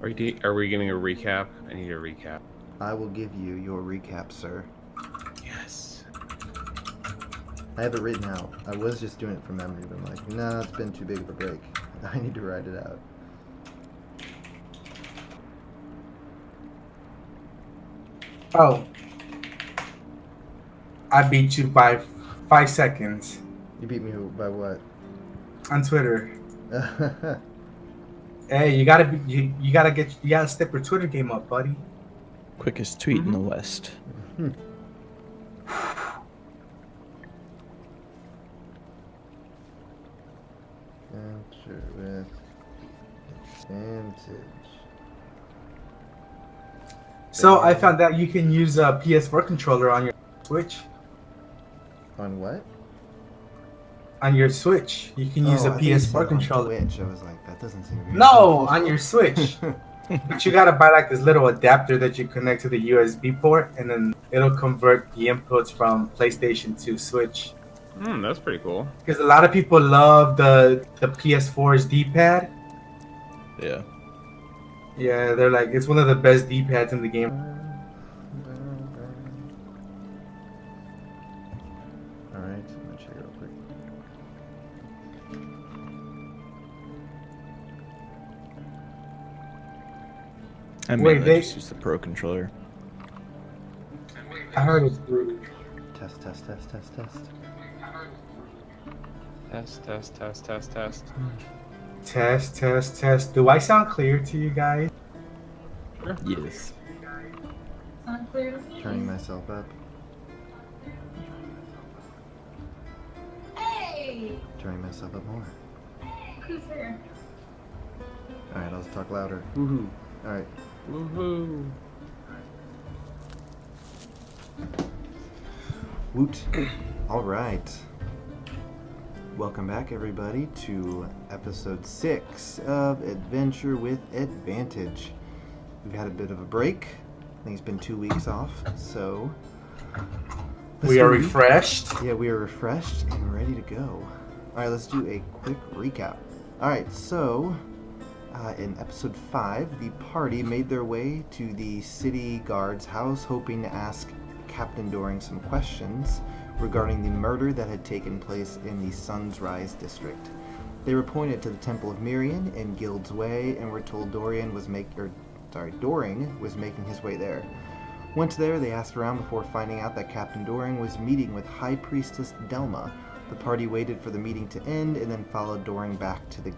Are we getting a recap? I need a recap. I will give you your recap, sir. Yes. I have it written out. I was just doing it from memory, but I'm like, nah, it's been too big of a break. I need to write it out. Oh, I beat you by 5 seconds You beat me by what? on Twitter. Hey, you gotta step your Twitter game up, buddy. Quickest tweet in the West. Enter with advantage. So I found out you can use a PS4 controller on your Switch. On what? On your Switch, you can use a I thought you said PS4 on controller. Twitch. I was like, that doesn't seem very No, on your Switch. But you gotta buy like this little adapter that you connect to the USB port, and then it'll convert the inputs from PlayStation to Switch. That's pretty cool. Because a lot of people love the PS4's D-pad. Yeah. Yeah, they're like, it's one of the best D-pads in the game. Alright, I'm gonna check it real quick. I Wait, mainly just use the Pro controller. I heard it's rude. Test. Test, test. Test. Do I sound clear to you guys? Yes. Turning myself up. Hey! Turning myself up more. Who's there? Alright, I'll just talk louder. Woohoo. Alright. Woohoo. Woot. Alright. Welcome back, everybody, to episode 6 of Adventure with Advantage. We've had a bit of a break. I think it's been 2 weeks off, so... We are refreshed. Yeah, we are refreshed and ready to go. Alright, let's do a quick recap. Alright, so... in episode 5, the party made their way to the city guard's house, hoping to ask Captain Doring some questions regarding the murder that had taken place in the Sun's Rise district. They were pointed to the Temple of Mirian in Guild's Way and were told Doring was making his way there. Once there, they asked around before finding out that Captain Doring was meeting with High Priestess Delma. The party waited for the meeting to end and then followed Doring back to the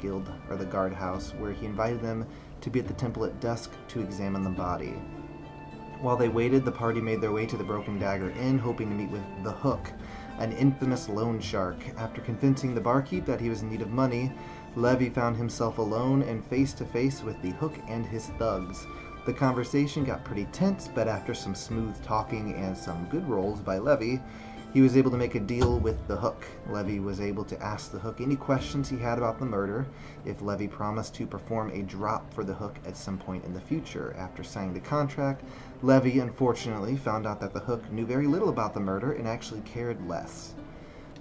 guard house, where he invited them to be at the temple at dusk to examine the body. While they waited, the party made their way to the Broken Dagger Inn, hoping to meet with the Hook, an infamous loan shark. After convincing the barkeep that he was in need of money, Levy found himself alone and face to face with the Hook and his thugs. The conversation got pretty tense, but after some smooth talking and some good rolls by Levy, he was able to make a deal with the Hook. Levy was able to ask the Hook any questions he had about the murder, if Levy promised to perform a drop for the Hook at some point in the future. After signing the contract, Levy unfortunately found out that the Hook knew very little about the murder and actually cared less.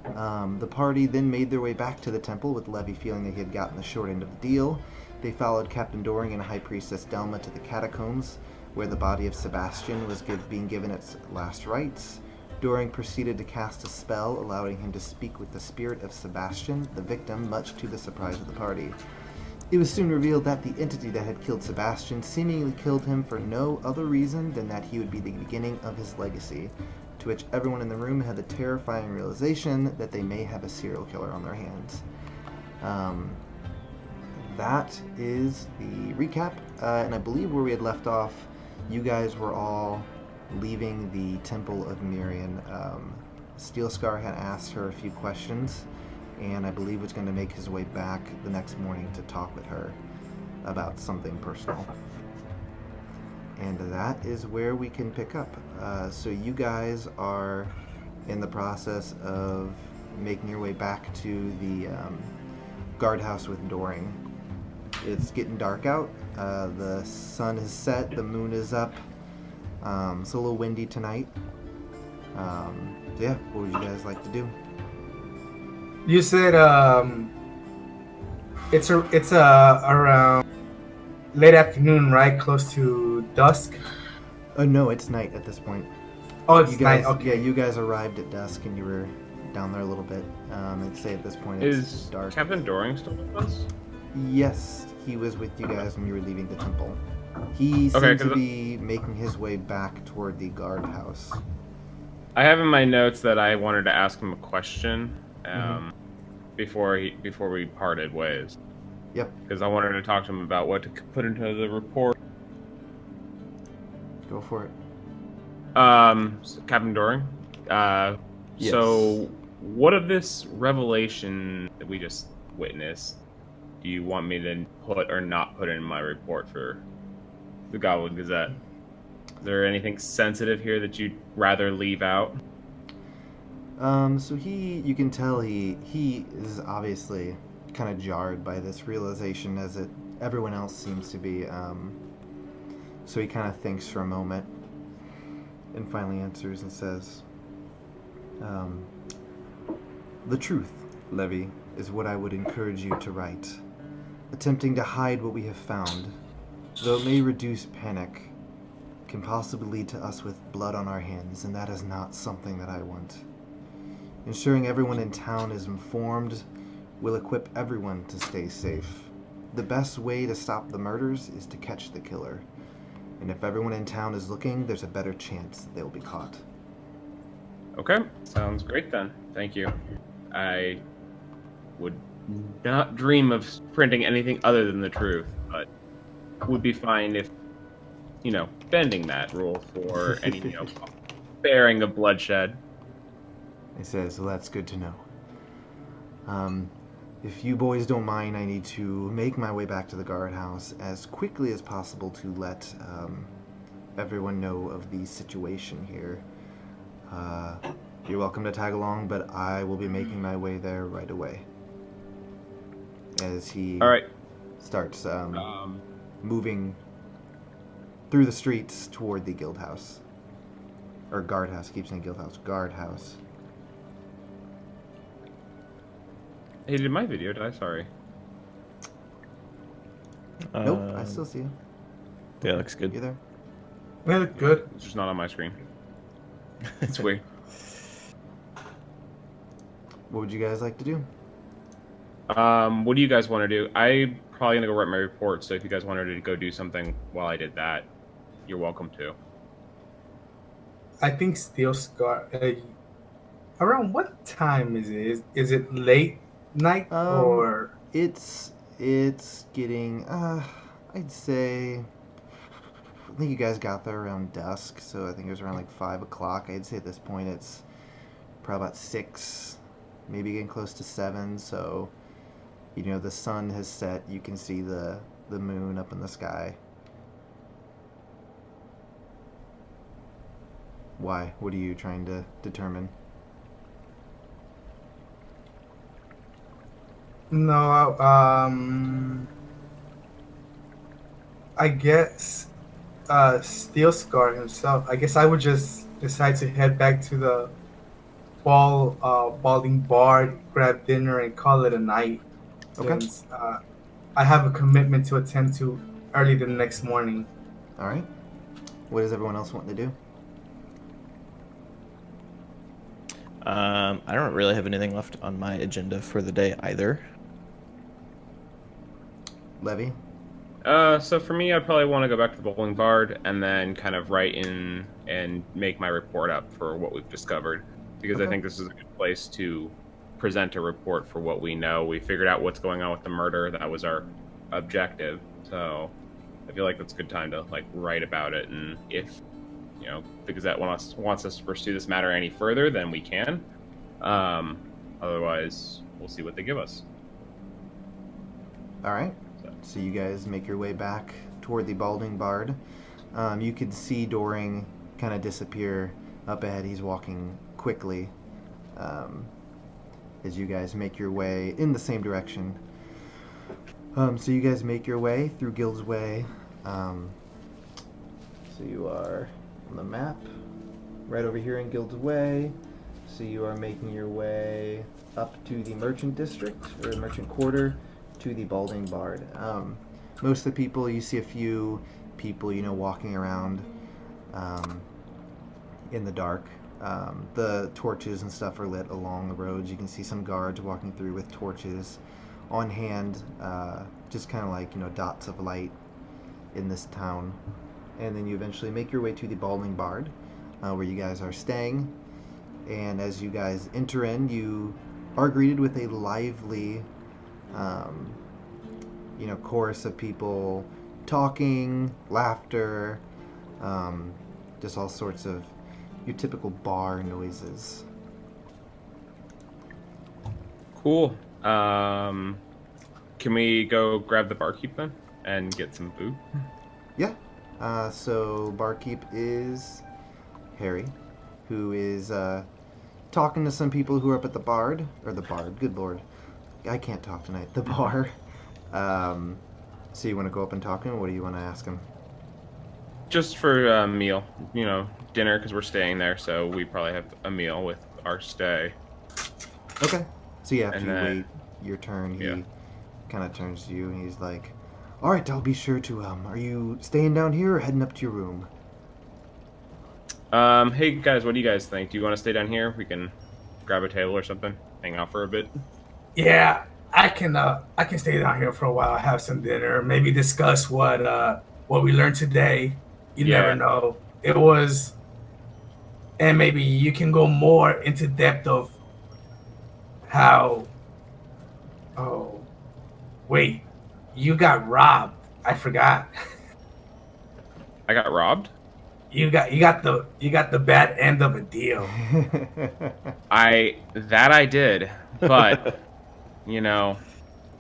The party then made their way back to the temple, with Levy feeling that he had gotten the short end of the deal. They followed Captain Doring and High Priestess Delma to the catacombs, where the body of Sebastian was being given its last rites. Doring proceeded to cast a spell, allowing him to speak with the spirit of Sebastian, the victim, much to the surprise of the party. It was soon revealed that the entity that had killed Sebastian seemingly killed him for no other reason than that he would be the beginning of his legacy, to which everyone in the room had the terrifying realization that they may have a serial killer on their hands. That is the recap, and I believe where we had left off, you guys were all leaving the Temple of Mirian. Steelscar had asked her a few questions, and I believe was going to make his way back the next morning to talk with her about something personal. And that is where we can pick up. So you guys are in the process of making your way back to the guardhouse with Doring. It's getting dark out. The sun has set, the moon is up. It's a little windy tonight. So yeah, what would you guys like to do? You said it's around late afternoon, right? Close to dusk. No, it's night at this point. Oh, it's You guys, night. Okay. yeah, you guys arrived at dusk and you were down there a little bit. I'd say at this point it's Is dark. Captain Doring still with us? Yes, he was with you guys when you were leaving the temple. He Okay, seemed to 'cause be making his way back toward the guardhouse. I have in my notes that I wanted to ask him a question Mhm. before we parted ways. Yep, Because I wanted to talk to him about what to put into the report. go for it. Captain Doring. Yes. So, what of this revelation that we just witnessed do you want me to put or not put in my report for the Goblin Gazette? Is there anything sensitive here that you'd rather leave out? So you can tell he is obviously kind of jarred by this realization, as everyone else seems to be. So he kind of thinks for a moment, and finally answers and says, "The truth, Levy, is what I would encourage you to write. Attempting to hide what we have found, though it may reduce panic, can possibly lead to us with blood on our hands, and that is not something that I want. Ensuring everyone in town is informed will equip everyone to stay safe. The best way to stop the murders is to catch the killer. And if everyone in town is looking, there's a better chance they'll be caught." Okay, sounds great then. Thank you. I would not dream of printing anything other than the truth, but would be fine if, bending that rule for any, bearing of bloodshed. He says, "Well, that's good to know. If you boys don't mind, I need to make my way back to the guardhouse as quickly as possible to let everyone know of the situation here. You're welcome to tag along, but I will be making my way there right away." As he All right. starts moving through the streets toward the guild house. Or guardhouse, I keep saying guild house. Guardhouse. Hey, did my video die? Sorry. Nope, I still see you. Yeah, looks good. You there? Yeah, look good. It's just not on my screen. It's weird. What would you guys like to do? What do you guys want to do? I'm probably gonna go write my report, so if you guys wanted to go do something while I did that, you're welcome to. I think Steelscar. Around what time is it? Is it late night or? It's getting I'd say, I think you guys got there around dusk, so I think it was around like 5 o'clock. I'd say at this point it's probably about 6, maybe getting close to 7, so the sun has set. You can see the moon up in the sky. Why? What are you trying to determine? No, I guess Steelscar himself. I guess I would just decide to head back to the balding bar, grab dinner, and call it a night. Okay. Since I have a commitment to attend to early the next morning. All right. What does everyone else want to do? I don't really have anything left on my agenda for the day either. Levy? So for me, I'd probably want to go back to the Bowling Bard and then kind of write in and make my report up for what we've discovered, because I Okay. think this is a good place to present a report for what we know. We figured out what's going on with the murder. That was our objective. So I feel like that's a good time to write about it. And if the Gazette wants us to pursue this matter any further, then we can. Otherwise, we'll see what they give us. All right. So you guys make your way back toward the Balding Bard. You could see Doring kind of disappear up ahead. He's walking quickly as you guys make your way in the same direction. So you guys make your way through Guild's Way. So you are on the map right over here in Guild's Way. So you are making your way up to the Merchant District, or Merchant Quarter, to the Balding Bard. most of the people, you see a few people, walking around in the dark. The torches and stuff are lit along the roads. You can see some guards walking through with torches on hand, just kind of like, dots of light in this town. And then you eventually make your way to the Balding Bard, where you guys are staying. And as you guys enter in, you are greeted with a lively, chorus of people talking, laughter, just all sorts of your typical bar noises. Cool. Can we go grab the barkeep then and get some food? Yeah. So barkeep is Harry, who is talking to some people who are up at the bard, good lord. I can't talk tonight. The bar. So you want to go up and talk to him? What do you want to ask him? Just for a meal, dinner, because we're staying there, so we probably have a meal with our stay. Okay. So yeah, after And you then- wait your turn, he yeah. kind of turns to you and he's like, "All right, I'll be sure to. Are you staying down here or heading up to your room?" Hey guys, what do you guys think? Do you want to stay down here? We can grab a table or something, hang out for a bit. Yeah, I can stay down here for a while, have some dinner, maybe discuss what we learned today. You Yeah. never know. It was, and maybe you can go more into depth of how. Oh, wait, you got robbed. I forgot. I got robbed? You got the bad end of a deal. I did, but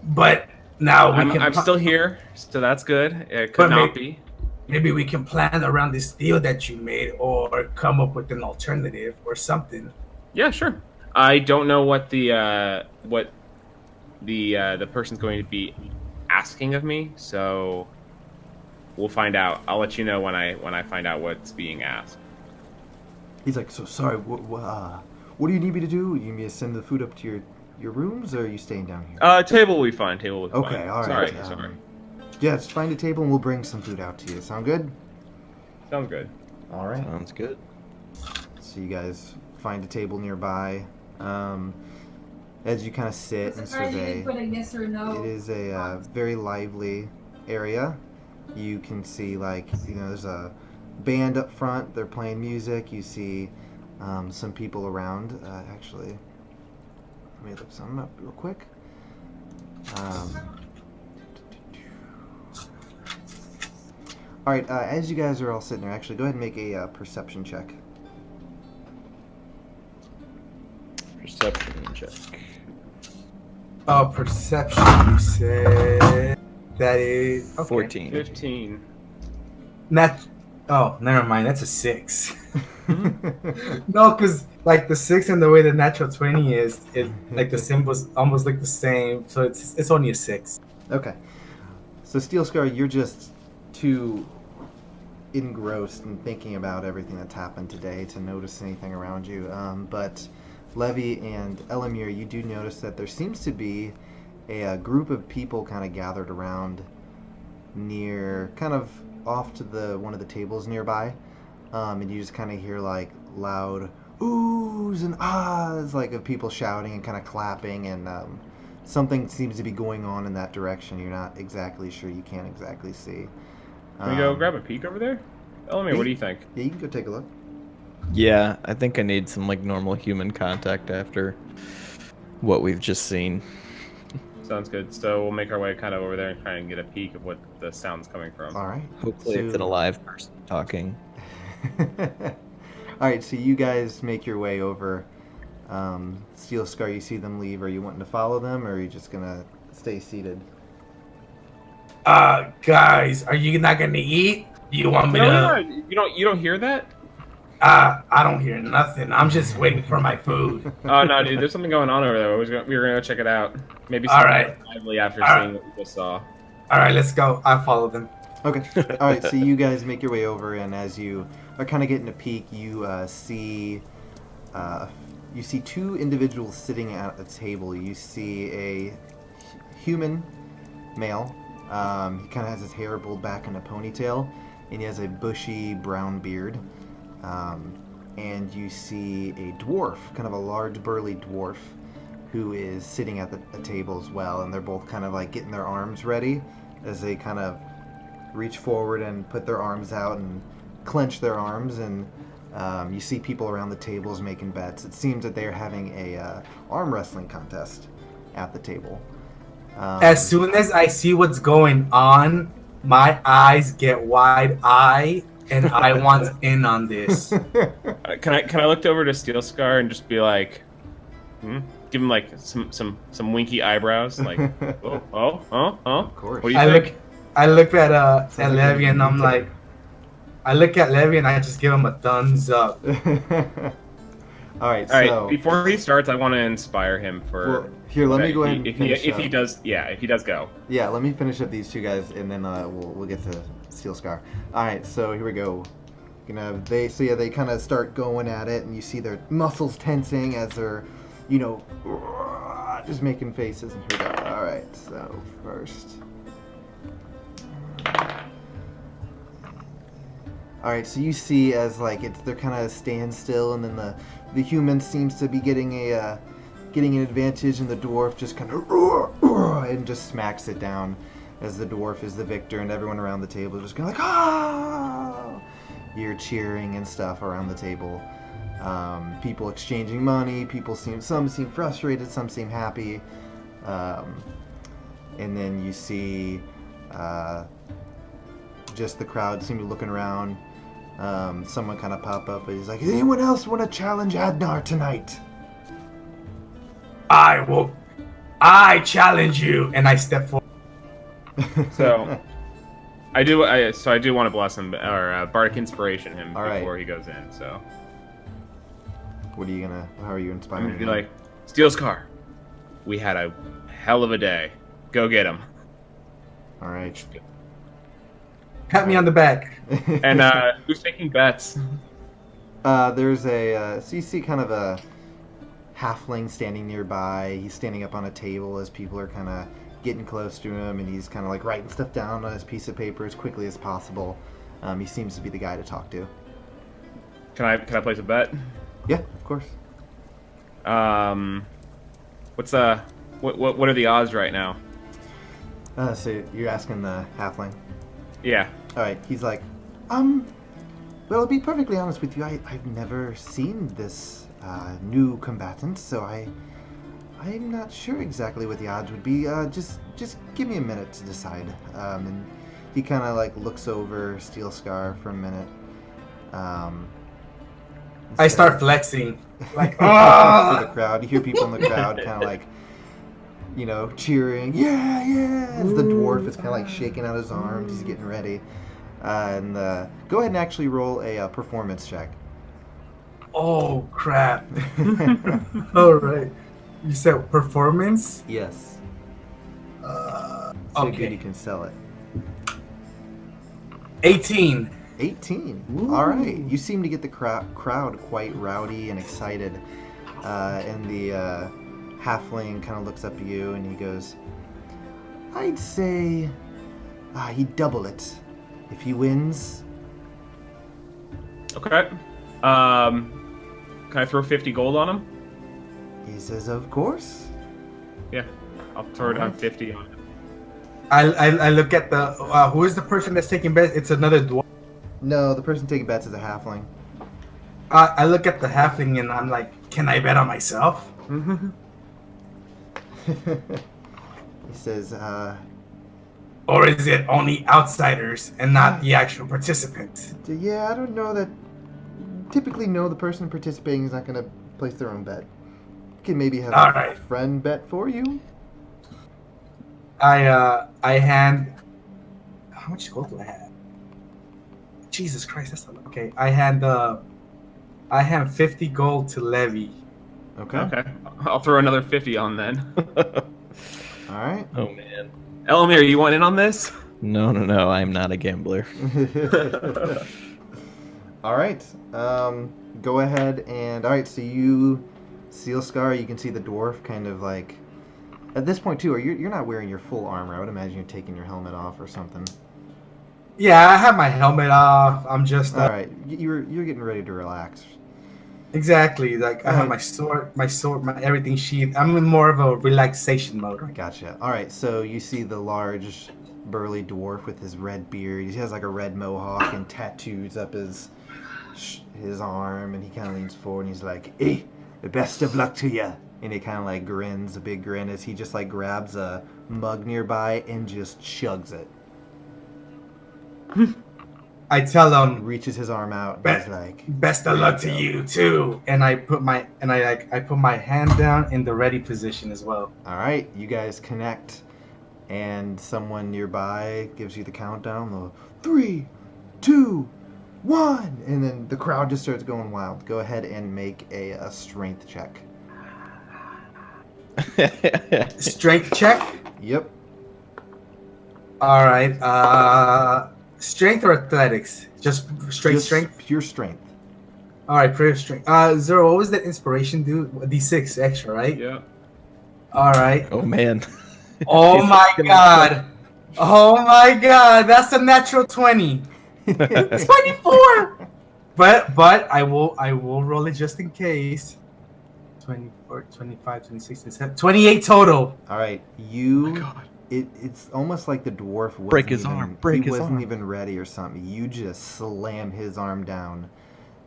But now I'm still here, so that's good. It But could not be. maybe we can plan around this deal that you made, or come up with an alternative or something. Yeah, sure. I don't know what the person's going to be asking of me, so we'll find out. I'll let you know when I find out what's being asked. He's like, "So sorry. What do you need me to do? You need me to send the food up to your rooms, or are you staying down here?" Table will be fine. Table will be fine. Okay, all right. Sorry. Yeah, just find a table and we'll bring some food out to you. Sound good? Sounds good. All right. Sounds good. So you guys find a table nearby. As you kind of sit and Surprised you survey, didn't put a yes or no. it is a very lively area. You can see, there's a band up front. They're playing music. You see some people around. Actually, let me look something up real quick. All right, as you guys are all sitting there, actually, go ahead and make a perception check. Perception check. Oh, perception. You said that is okay. 14. 15. Oh, never mind. That's a 6. No, because the 6 and the way the natural 20 is, like the symbols almost look the same, so it's only a 6. Okay. So Steelscar, you're just too engrossed in thinking about everything that's happened today to notice anything around you. But Levy and Elamir, you do notice that there seems to be a group of people kind of gathered around near, kind of off to one of the tables nearby. And you just kind of hear loud oohs and ahs, of people shouting and kind of clapping, and something seems to be going on in that direction. You're not exactly sure. You can't exactly see. Can we go grab a peek over there? Elamir, what do you think? Yeah, you can go take a look. Yeah, I think I need some normal human contact after what we've just seen. Sounds good. So we'll make our way kind of over there and try and get a peek of what the sound's coming from. All right. Hopefully it's an alive person talking. All right, so you guys make your way over. Steelscar, you see them leave. Are you wanting to follow them, or are you just gonna stay seated? Guys, are you not gonna eat? Do you want me to? You don't hear that? I don't hear nothing. I'm just waiting for my food. Oh no, dude, there's something going on over there. We were gonna go check it out. Maybe All something right. lively after All seeing what we just saw. All right, let's go. I'll follow them. Okay. All right, so you guys make your way over, and as you are kind of getting a peek, you see two individuals sitting at a table. You see a human male He kind of has his hair pulled back in a ponytail, and he has a bushy brown beard. And you see a dwarf, kind of a large burly dwarf, who is sitting at a table as well, and they're both kind of like getting their arms ready as they kind of reach forward and put their arms out and clench their arms, and you see people around the tables making bets. It seems that they're having a arm wrestling contest at the table. As soon as I see what's going on, my eyes get wide-eyed, and I want in on this. Can I look over to Steelscar and just be like, give him like some winky eyebrows, like, oh. Of course. What do you think? I look at Levy, and I'm like, I look at Levy, and I just give him a thumbs up. All right. So before he starts, I want to inspire him for. Well, here, let me go ahead and finish if he does, if he does go. Yeah, let me finish up these two guys, and then we'll get to Steelscar. All right, so here we go. They kind of start going at it, and you see their muscles tensing as they're, just making faces. And here we go. All right, so first. All right, so you see as they're kind of standstill, and then the human seems to be getting an advantage, and the dwarf just kind of and just smacks it down, as the dwarf is the victor, and everyone around the table is just kind of like, ah! You're cheering and stuff around the table. People exchanging money. Some seem frustrated, some seem happy, and then you see just the crowd seem to be looking around. Someone kind of pop up, and he's like, "Does anyone else want to challenge Adnar tonight?" I challenge you, and I step forward. So, I do want to bless him, or bardic inspiration him before he goes in. So, how are you inspiring I'm him? gonna be like, Steelscar, we had a hell of a day. Go get him. All right. Pat me on the back. And who's taking bets? There's so you see kind of a halfling standing nearby. He's standing up on a table as people are kind of getting close to him, and he's kind of like writing stuff down on his piece of paper as quickly as possible. He seems to be the guy to talk to. Can I place a bet? Yeah, of course. What are the odds right now? So you're asking the halfling? Yeah. All right. He's like, well, to be perfectly honest with you, I've never seen this new combatant, so I'm not sure exactly what the odds would be. Just give me a minute to decide. And he kind of like looks over Steelscar for a minute. I start flexing, like for the crowd. You hear people in the crowd kind of like, cheering, yeah, as the dwarf is kind of like shaking out his arms. He's getting ready. And go ahead and actually roll a performance check. Oh, crap. All right. You said performance? Yes. Okay. Good you can sell it. 18. 18. Ooh. All right. You seem to get the crowd quite rowdy and excited. And the halfling kind of looks up at you and he goes, I'd say he'd double it if he wins. Okay. Can I throw 50 gold on him? He says, of course. Yeah. I'll throw down 50 on him. I look at the who is the person that's taking bets? It's another dwarf. No, the person taking bets is a halfling. I look at the halfling and I'm like, can I bet on myself? He says, or is it only outsiders and not the actual participants? Yeah, I don't know that. Typically, no, the person participating is not going to place their own bet. You can maybe have a friend bet for you. I hand. How much gold do I have? Jesus Christ, that's not okay. I hand 50 gold to Levy. Okay. I'll throw another 50 on then. All right. Oh man. Elamir, you want in on this? No, I'm not a gambler. All right. Go ahead and all right. So you, Steelscar, you can see the dwarf kind of like At this point, too, you're not wearing your full armor. I would imagine you're taking your helmet off or something. Yeah, I have my helmet off. I'm just All right, you're getting ready to relax. exactly like I have my sword, my everything sheathed. I'm in more of a relaxation mode. Gotcha. All right, so you see the large, burly dwarf with his red beard. He has like a red mohawk and tattoos up his arm, and he kind of leans forward and he's like, "Hey, the best of luck to you." And he kind of like grins, a big grin, as he just like grabs a mug nearby and just chugs it. I tell him, Reaches his arm out. And he's like, "Best of luck to you too." And I put my hand down in the ready position as well. All right, you guys connect, and someone nearby gives you the countdown. 3, 2, 1, and then the crowd just starts going wild. Go ahead and make a strength check. Strength check. Yep. All right. Strength or athletics? Just straight Just strength. Pure strength. All right, pure strength. Zero. What was that inspiration do? D6 extra, right? Yeah. All right. Oh man. Oh my god. Oh my god. That's a natural 20. 24. But I will roll it just in case. 24, 25, 26, 27, 28 total. All right, it's almost like the dwarf wasn't Break his even, arm, he wasn't even ready or something. You just slam his arm down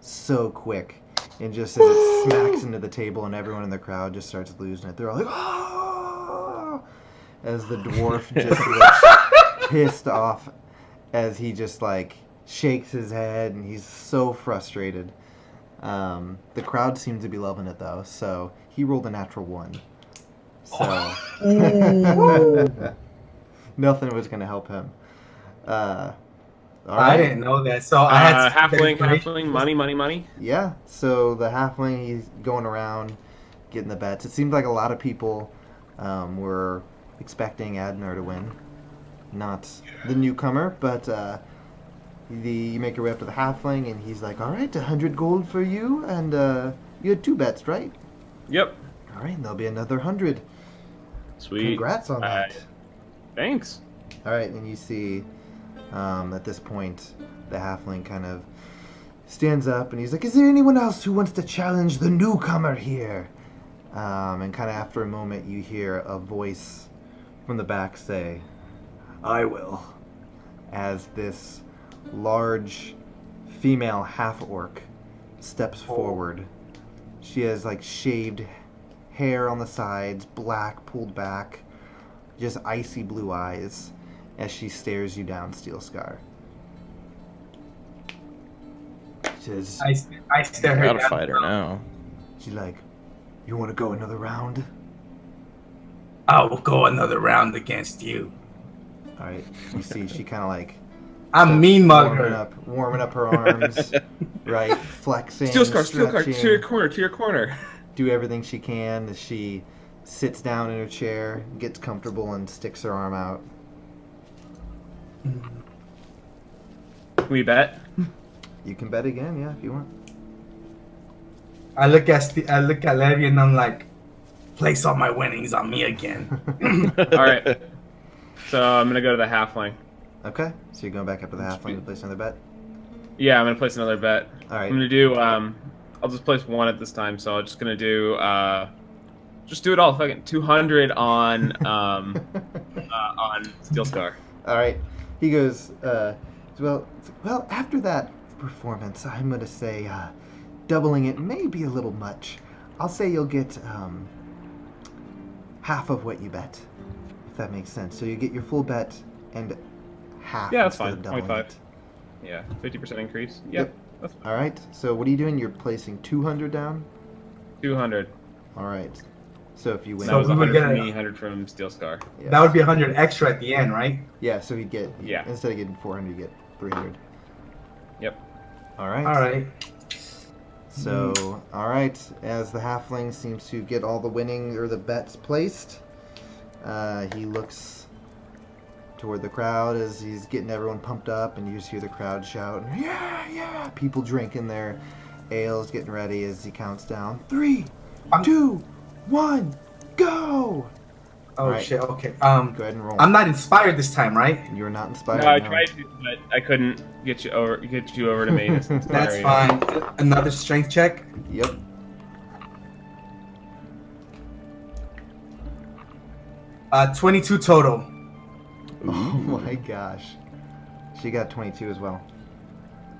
so quick, and just as it smacks into the table, and everyone in the crowd just starts losing it. They're all like, "Ah!" As the dwarf just looks pissed off, as he just like shakes his head, and he's so frustrated. The crowd seemed to be loving it though, so he rolled a natural 1. So nothing was gonna help him. All right. I didn't know that, so I had halfling, money. Yeah, so the halfling, he's going around getting the bets. It seemed like a lot of people were expecting Adnar to win, not the newcomer, but you make your way up to the halfling, and he's like, "All right, 100 gold for you, and you had 2 bets, right?" Yep. All right, and there'll be another 100. Sweet. Congrats on that. Thanks. All right, and you see at this point the halfling kind of stands up, and he's like, "Is there anyone else who wants to challenge the newcomer here?" And kind of after a moment, you hear a voice from the back say, "I will," as this large female half-orc steps forward. She has like shaved hair on the sides, black, pulled back, just icy blue eyes as she stares you down, Steelscar. She says, I stare I her gotta down. fight her now. she's like, "You want to go another round?" I will go another round against you. All right, you see she kind of like I'm mean mugger. warming up her arms, right, flexing, Steelscar, stretching, to your corner. do everything she can as she sits down in her chair, gets comfortable, and sticks her arm out. Can we bet? You can bet again, yeah, if you want. I look at Levy and I'm like, place all my winnings on me again. All right. So I'm gonna go to the halfling. Okay, so you're going back up to the halfling to place another bet? Yeah, I'm gonna place another bet. All right. I'm gonna do. I'll just place 1 at this time. So I'm just gonna do. Just do it all. Fucking 200 on Steelscar. All right. He goes, well, after that performance, I'm going to say doubling it may be a little much. I'll say you'll get half of what you bet, if that makes sense. So you get your full bet and half. Yeah, that's instead fine. of doubling 25. it. Yeah, 50% increase. Yep. Yep. That's fine. All right. So what are you doing? You're placing 200 down? 200. All right. So if you win... That was we would 100 get from a- me, 100 from Steelscar. yeah. That would be 100 extra at the end, right? Yeah, so he'd get... Yeah. Instead of getting 400, you get 300. Yep. All right. All right. So, all right, as the halfling seems to get all the winning or the bets placed, he looks toward the crowd as he's getting everyone pumped up, and you just hear the crowd shout, "Yeah, yeah!" People drinking their ales, getting ready as he counts down. 3, 2, 1, go! Oh Alright. shit. Okay. Go ahead and roll. I'm not inspired this time, right? You're not inspired. No, I tried to, but I couldn't get you over to me. That's fine. Another strength check. Yep. 22 total. Oh my gosh. She got 22 as well.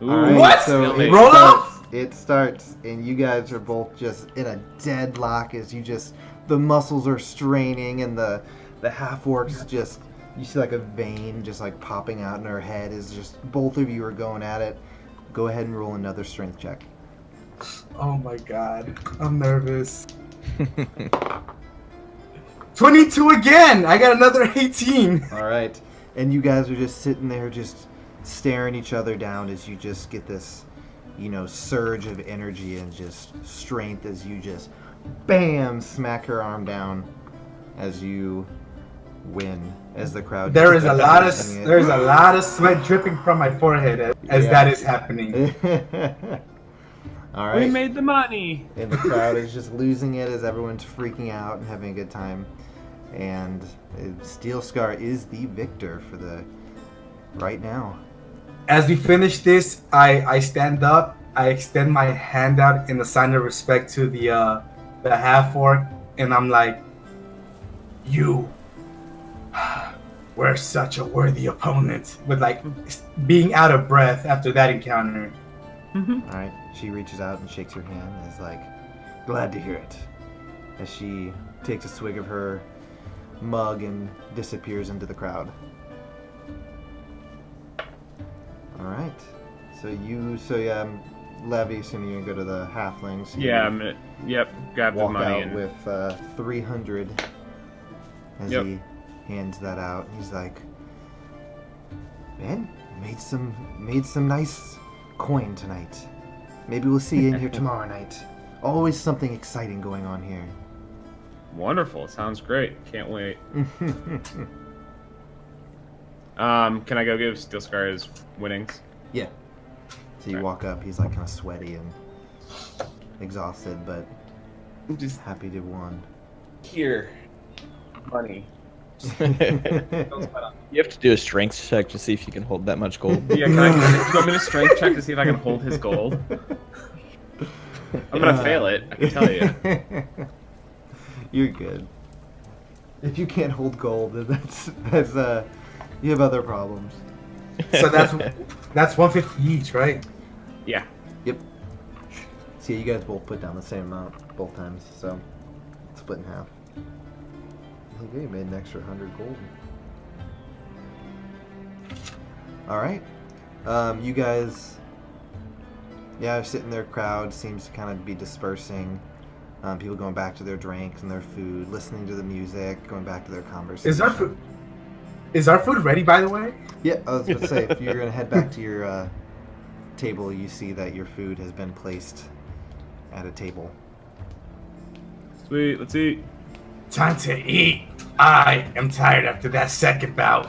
Ooh, Alright, What? so it Roll starts, it starts, and you guys are both just in a deadlock as you just, the muscles are straining, and the half-orcs just, you see like a vein just like popping out in her head as just both of you are going at it. Go ahead and roll another strength check. Oh my god. I'm nervous. 22 again! I got another 18. Alright, and you guys are just sitting there just staring each other down as you just get this, surge of energy and just strength as you just, bam, smack her arm down as you win, as the crowd. There's a lot of sweat dripping from my forehead as that is happening. All right. We made the money. And the crowd is just losing it as everyone's freaking out and having a good time. And Steelscar is the victor for the right now. As we finish this, I stand up, I extend my hand out in a sign of respect to the half-orc, and I'm like, you were such a worthy opponent, with like being out of breath after that encounter. Alright, she reaches out and shakes your hand and is like, glad to hear it. As she takes a swig of her mug and disappears into the crowd. Alright, Levy, assuming you're gonna go to the halflings. Yeah, grab the walk money out and with 300 as he hands that out. He's like, man, made some nice coin tonight. Maybe we'll see you in here tomorrow night. Always something exciting going on here. Wonderful. Sounds great. Can't wait. Can I go give Steelscar his winnings? Yeah. So you walk up, he's like kind of sweaty and exhausted, but Just happy to have won. here. Money. You have to do a strength check to see if you can hold that much gold. Yeah, do you want me to strength check to see if I can hold his gold? I'm gonna fail it, I can tell you. You're good. If you can't hold gold, then that's you have other problems. So that's 150 each, right? Yeah. Yep. See, you guys both put down the same amount both times, so split in half. Okay, you made an extra 100 gold. Alright. You guys, are sitting there, crowd seems to kind of be dispersing. People going back to their drinks and their food, listening to the music, going back to their conversation. Is our food ready, by the way? Yeah, I was going to say, if you're going to head back to your table, you see that your food has been placed at a table. Sweet, let's eat. Time to eat. I am tired after that second bout.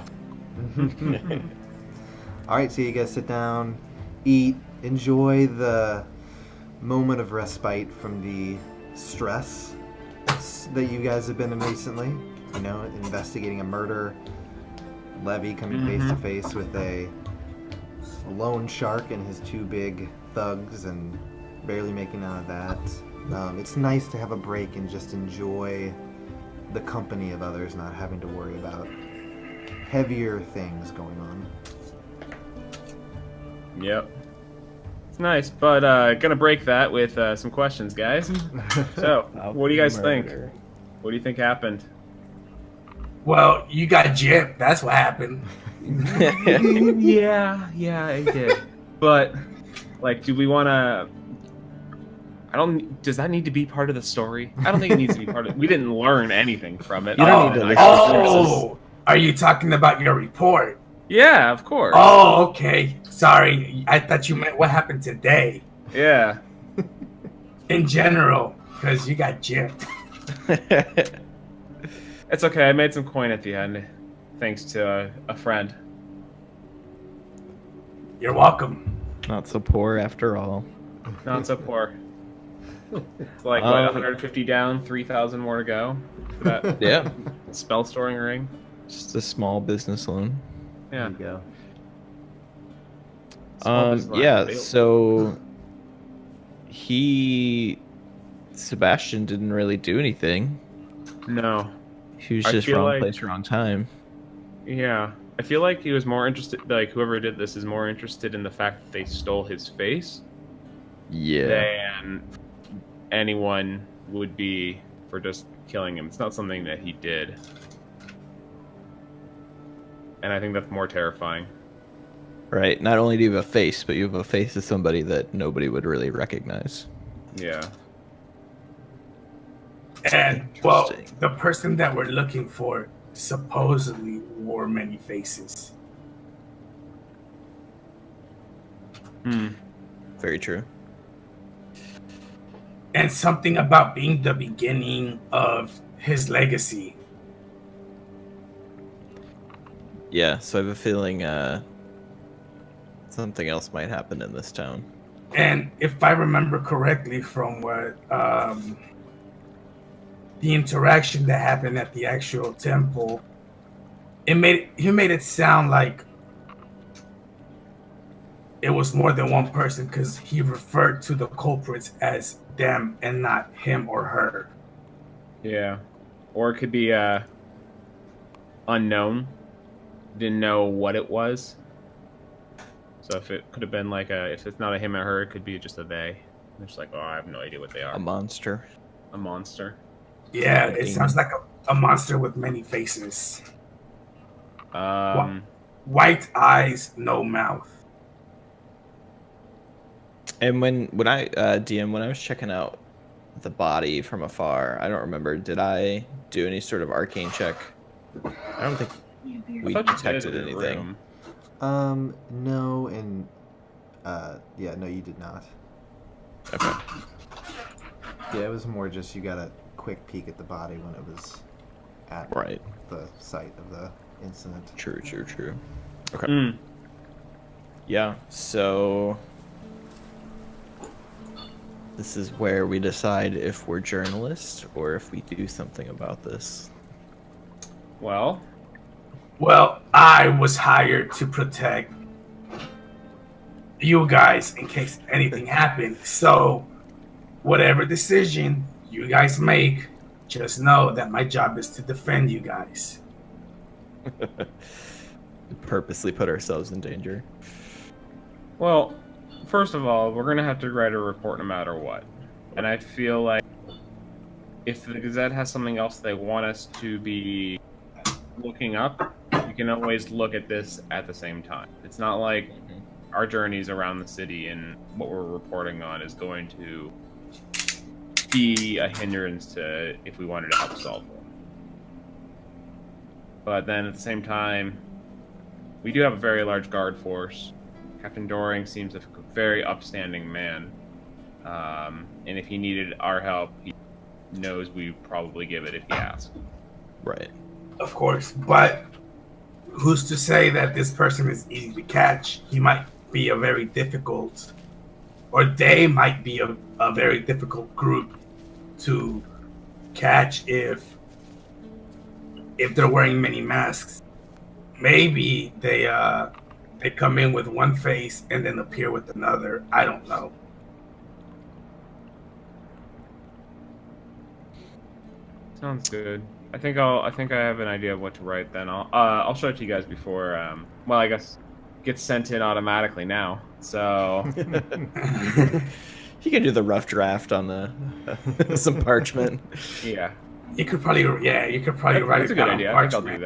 Alright, so you guys sit down, eat, enjoy the moment of respite from the stress that you guys have been in recently. Investigating a murder, Levy coming face to face with a lone shark and his two big thugs and barely making out of that. It's nice to have a break and just enjoy the company of others, not having to worry about heavier things going on. Yep. It's nice, but gonna break that with some questions, guys. So, what do you guys think? What do you think happened? Well, you got gypped. That's what happened. yeah, I did. But, do we want to... Does that need to be part of the story? I don't think it needs to be part of it. We didn't learn anything from it. You don't need to listen. Oh, are you talking about your report? Yeah, of course. Oh, okay. Sorry, I thought you meant what happened today. Yeah. In general, because you got gypped. It's okay. I made some coin at the end, thanks to a friend. You're welcome. Not so poor after all. Not so poor. It's like, what, 150 down, 3,000 more to go for that Yeah, spell storing ring? just a small business loan. Yeah. There you go. Small business loan Yeah, available. so Sebastian didn't really do anything. No. He was I just feel wrong like- place, wrong time. Yeah. I feel like he was more interested, like, whoever did this is more interested in the fact that they stole his face Yeah. than anyone would be for just killing him. It's not something that he did. And I think that's more terrifying. Right. Not only do you have a face, but you have a face of somebody that nobody would really recognize. Yeah. And, well, Interesting. the person that we're looking for supposedly wore many faces. Very true. And something about being the beginning of his legacy. Yeah, so I have a feeling something else might happen in this town. And if I remember correctly from what the interaction that happened at the actual temple, he made it sound like it was more than one person because he referred to the culprits as them and not him or her. Yeah. Or it could be unknown. Didn't know what it was. So if it could have been like if it's not a him or her, it could be just a they. They're just like, oh, I have no idea what they are. A monster. A monster. Yeah, it sounds like a monster with many faces. White eyes, no mouth. And when I DM, when I was checking out the body from afar, I don't remember, did I do any sort of arcane check? I don't think we I thought you detected did in the anything. room. No, and yeah, no, you did not. Okay. Yeah, it was more just you got a quick peek at the body when it was at Right. the site of the incident. True. Okay. Yeah, so this is where we decide if we're journalists or if we do something about this. Well, I was hired to protect you guys in case anything happened. So, whatever decision you guys make, just know that my job is to defend you guys. Purposely put ourselves in danger. well, first of all, we're gonna have to write a report no matter what. And I feel like if the Gazette has something else they want us to be looking up, we can always look at this at the same time. It's not like our journeys around the city and what we're reporting on is going to be a hindrance to if we wanted to help solve one. But then at the same time, we do have a very large guard force. Captain Doring seems a very upstanding man. And if he needed our help, he knows we'd probably give it if he asked. Right. Of course, but who's to say that this person is easy to catch? He might be a very difficult, or they might be a very difficult group to catch if they're wearing many masks. Maybe they come in with one face and then appear with another. I don't know. Sounds good. I think I have an idea of what to write. Then I'll show it to you guys before. Well, I guess it gets sent in automatically now. So You can do the rough draft on the some parchment. yeah, You could probably write that's it a good down on idea. I think I'll parchment.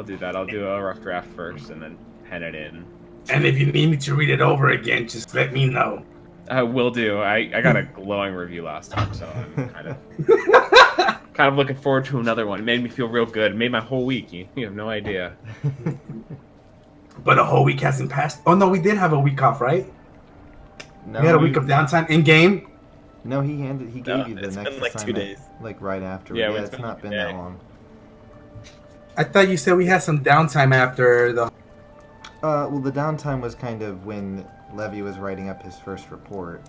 do that. I'll do a rough draft first and then pen it in. And if you need me to read it over again, just let me know. I will do. I got a glowing review last time, so I'm kind of looking forward to another one. It made me feel real good. It made my whole week. You have no idea. But a whole week hasn't passed. Oh no, we did have a week off, right? No, We had a week of downtime in game. No, he gave you the it's next been like 2 assignment, days. like right after. Yeah, Yeah, it's it's been not like been a that day. long. I thought you said we had some downtime after the. Well, the downtime was kind of when Levy was writing up his first report.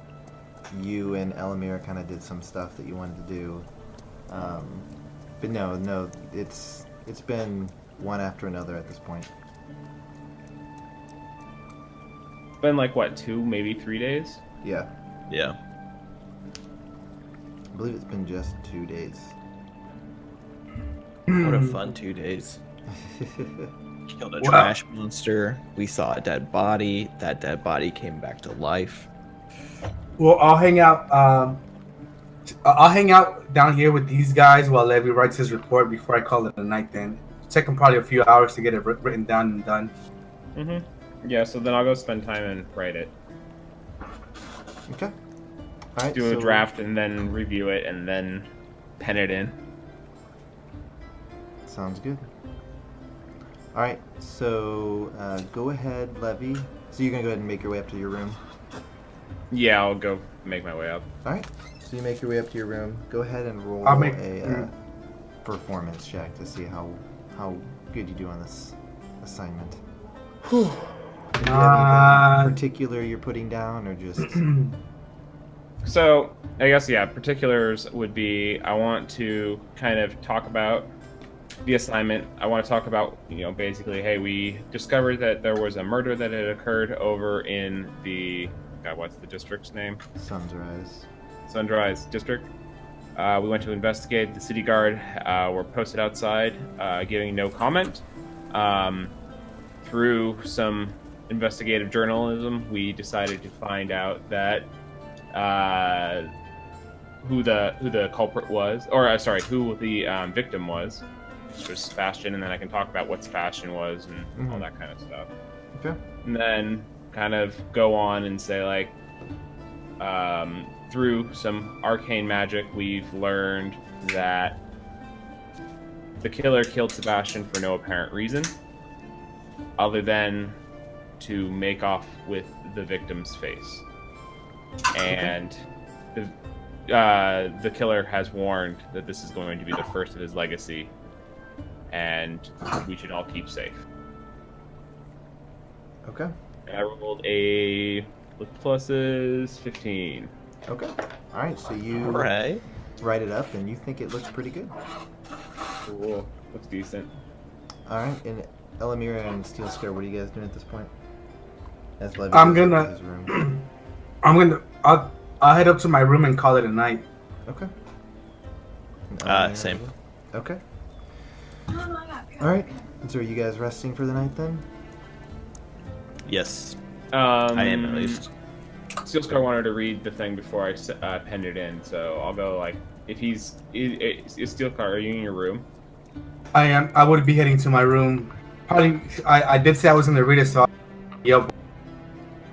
you and Elamir kind of did some stuff that you wanted to do. But no, it's been one after another at this point. It's been like, what, 2, maybe 3 days? Yeah, Yeah. I believe it's been just 2 days. What a fun 2 days. Killed a Wow. trash monster. We saw a dead body. That dead body came back to life. Well, I'll hang out. I'll hang out down here with these guys while Levy writes his report before I call it a night. Then take him probably a few hours to get it written down and done. Mm-hmm. Yeah, so then I'll go spend time and write it. Okay. All right. Do a so- draft and then review it and then pen it in. Sounds good. All right. So go ahead, Levy. So you're gonna go ahead and make your way up to your room. Yeah, I'll go make my way up. All right. So you make your way up to your room. Go ahead and roll I'll make- a performance check to see how good you do on this assignment. Do you have anything particular you're putting down, or just? So, I guess, yeah, particulars would be, I want to kind of talk about the assignment. I want to talk about, basically, hey, we discovered that there was a murder that had occurred over in the, God, what's the district's name? Sunrise District. We went to investigate. The city guard were posted outside, giving no comment. Through some investigative journalism, we decided to find out that who the culprit was, or who the victim was, which was Sebastian, and then I can talk about what Sebastian was and all that kind of stuff. Okay. And then kind of go on and say, like, through some arcane magic, we've learned that the killer killed Sebastian for no apparent reason, other than to make off with the victim's face. And the killer has warned that this is going to be the first of his legacy, and we should all keep safe. Okay. I rolled a with pluses 15. Okay. All right. So you Right. write it up, and you think it looks pretty good. Cool. Looks decent. All right. And Elamira and Steelscar, what are you guys doing at this point? As Levy I'm goes up gonna- to his room. I'll head up to my room and call it a night. Okay. And Elamira? Same. Okay. Oh, no, I got All right. So are you guys resting for the night then? Yes. I am at least. Steelscar wanted to read the thing before I penned it in, so I'll go, like, if is Steelscar, are you in your room? I am. I would be heading to my room. Probably. I did say I was gonna read it, so. Yep.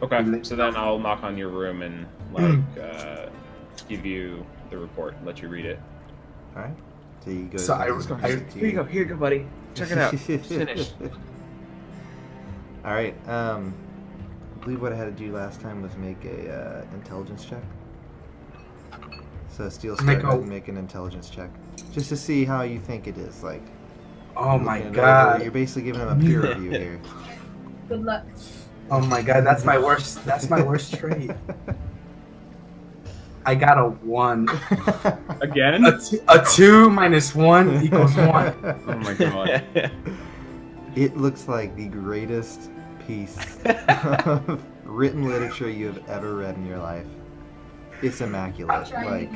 Okay, so then I'll knock on your room and, like, give you the report and let you read it. All right. So you go. So Here you go, buddy. Check it out. It's finished. All right. I believe what I had to do last time was make a intelligence check. So Steelscar, Make go ahead a- and make an intelligence check, just to see how you think it is. Like, Oh my looking it over, god. you're basically giving him a peer review here. Good luck. Oh my god. That's my worst. That's my worst trait. I got a 1. Again? A 2 minus 1 equals 1. Oh my god. It looks like the greatest piece of written literature you have ever read in your life. It's immaculate. Like,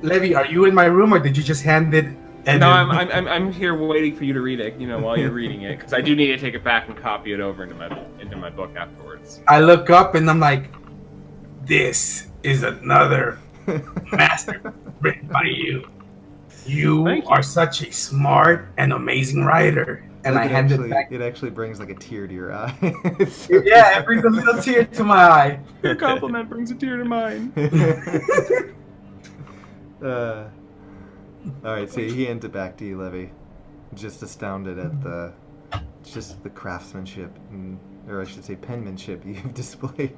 Levy, are you in my room or did you just hand it? And No, then- I'm here waiting for you to read it, while you're reading it, because I do need to take it back and copy it over into my book afterwards. I look up and I'm like, this is another master written by you. You Thank you. are such a smart and amazing writer. And I hand it back. It actually brings like a tear to your eye. Yeah, it brings a little tear to my eye. Your compliment brings a tear to mine. All right, so he hands it back to you, Levy. Just astounded at the craftsmanship, or I should say penmanship you've displayed.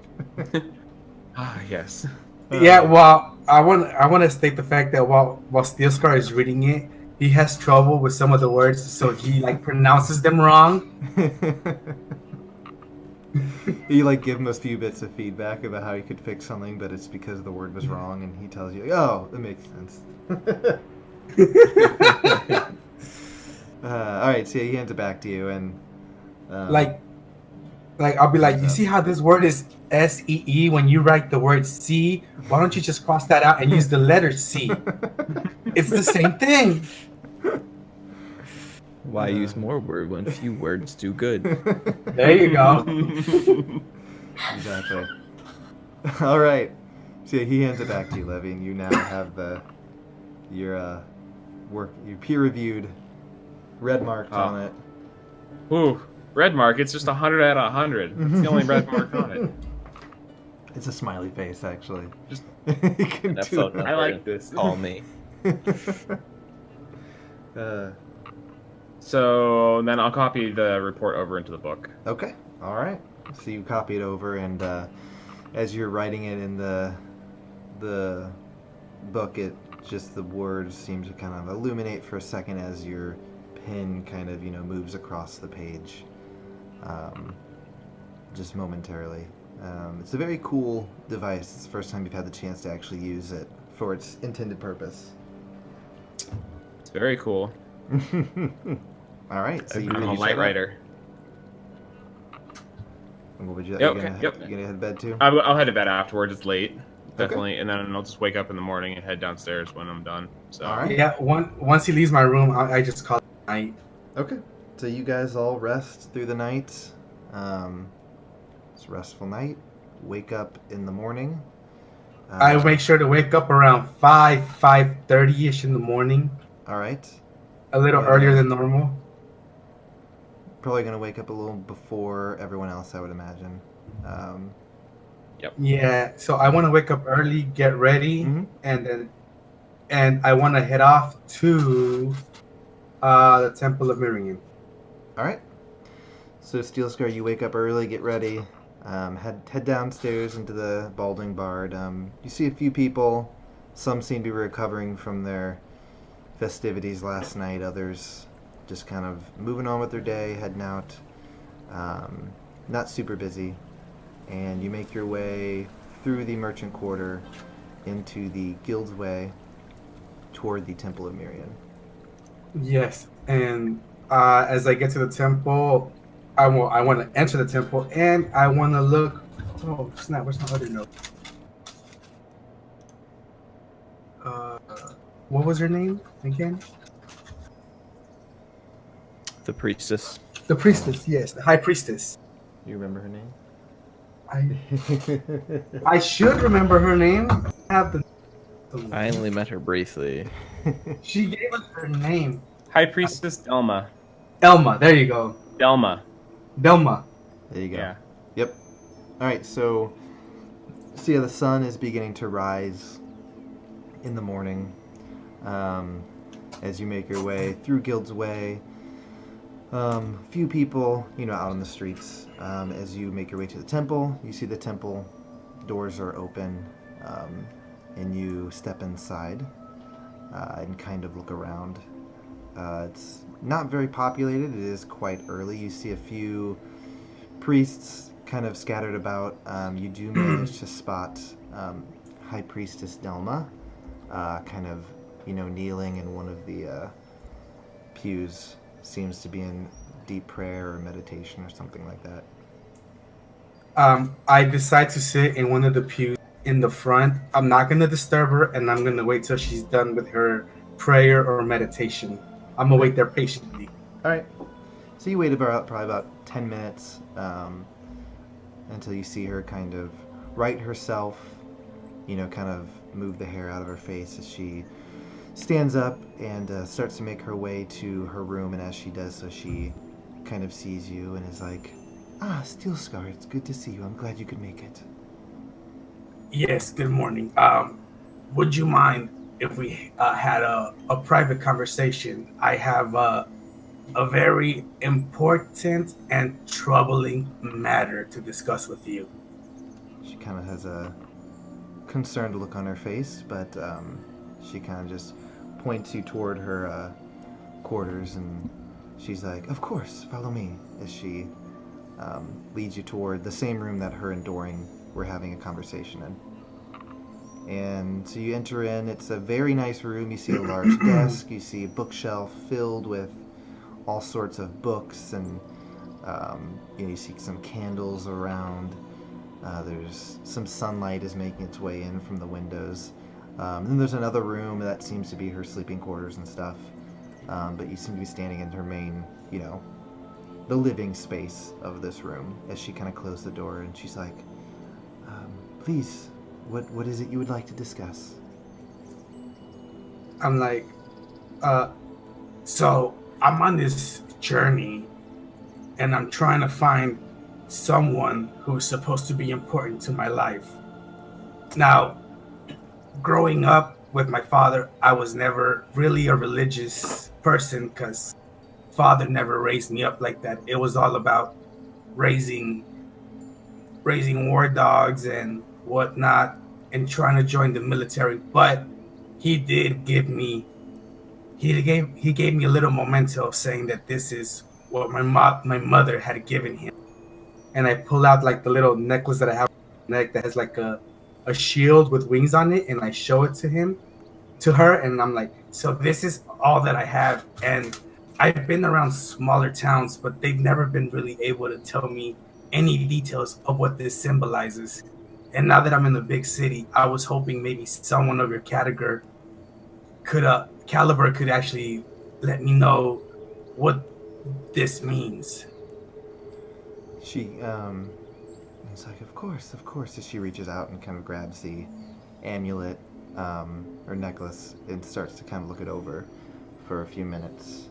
Ah, yes. Yeah, well, I want to state the fact that while Steelscar is reading it, he has trouble with some of the words, so he like pronounces them wrong. You like give him a few bits of feedback about how he could fix something, but it's because the word was wrong, and he tells you, "Oh, that makes sense." All right, so he hands it back to you, and like I'll be like, you see how this word is SEE when you write the word C? Why don't you just cross that out and use the letter C? It's the same thing. Why use more word when few words do good? There you go. Exactly. All right. So he hands it back to you, Levy, and you now have your peer-reviewed red marked on it. Ooh, red mark. It's just 100 out of 100. That's the only red mark on it. It's a smiley face, actually. Just you can That do felt that. I like this. Call me. So then I'll copy the report over into the book. Okay. All right. So you copy it over, and as you're writing it in the book, it just the words seem to kind of illuminate for a second as your pen kind of moves across the page, just momentarily. It's a very cool device. It's the first time you've had the chance to actually use it for its intended purpose. It's very cool. All right. So I'm you a use light that? writer. And what would you? Yep, You gonna, yep. you gonna head to bed too? I'll head to bed afterwards. It's late, definitely, and then I'll just wake up in the morning and head downstairs when I'm done. So. All right. Yeah, once he leaves my room, I just call it night. Okay. So you guys all rest through the night. It's a restful night. Wake up in the morning. I make sure to wake up around 5:30ish in the morning, All right. a little Yeah. earlier than normal. Probably gonna wake up a little before everyone else, I would imagine. Yeah, so I want to wake up early, get ready, Mhm. and I want to head off to the Temple of Miriam. All right. So Steelscar, you wake up early, get ready, head downstairs into the Balding Bard. You see a few people. Some seem to be recovering from their festivities last night. Others just kind of moving on with their day, heading out. Not super busy. And you make your way through the merchant quarter into the Guild's Way toward the Temple of Miriam. Yes, and as I get to the temple, I want to enter the temple, and I want to look. Oh snap! Where's my other note? What was her name again? The priestess. The priestess. Yes, the high priestess. You remember her name? I should remember her name. I have the. I only met her briefly. She gave us her name. High Priestess Delma. Elma. There you go. Delma. Delma. There you go. Yeah. Yep. All right. So yeah, the sun is beginning to rise in the morning. As you make your way through Guild's Way, few people, out on the streets. As you make your way to the temple, you see the temple doors are open, and you step inside and kind of look around. It's not very populated. It is quite early. You see a few priests kind of scattered about. You do manage to spot High Priestess Delma, kind of, kneeling in one of the pews. Seems to be in deep prayer or meditation or something like that. I decide to sit in one of the pews in the front. I'm not going to disturb her, and I'm going to wait till she's done with her prayer or meditation. I'm going to wait there patiently. All right. So you wait probably about 10 minutes until you see her kind of right herself, kind of move the hair out of her face as she stands up and starts to make her way to her room. And as she does so, she kind of sees you and is like, Steelscar, it's good to see you. I'm glad you could make it. Yes, good morning. Would you mind if we had a private conversation? I have a very important and troubling matter to discuss with you. She kind of has a concerned look on her face, but she kind of just points you toward her quarters, and she's like, "Of course, follow me," as she leads you toward the same room that her and Doring were having a conversation in. And so you enter in. It's a very nice room. You see a large desk. You see a bookshelf filled with all sorts of books, and you see some candles around. There's some sunlight is making its way in from the windows. Then there's another room that seems to be her sleeping quarters and stuff. But you seem to be standing in her main, the living space of this room as she kind of closed the door, and she's like, please, what is it you would like to discuss? I'm like, so I'm on this journey, and I'm trying to find someone who's supposed to be important to my life. Now, growing up with my father, I was never really a religious person because father never raised me up like that. It was all about raising war dogs and whatnot, and trying to join the military. But he did give me he gave me a little memento saying that this is what my mother had given him. And I pull out like the little necklace that I have on my neck that has like a shield with wings on it, and I show it to her, and I'm like, so this is all that I have. And I've been around smaller towns, but they've never been really able to tell me any details of what this symbolizes. And now that I'm in the big city, I was hoping maybe someone of your caliber could actually let me know what this means. She is like, of course, as she reaches out and kind of grabs the amulet or necklace and starts to kind of look it over for a few minutes.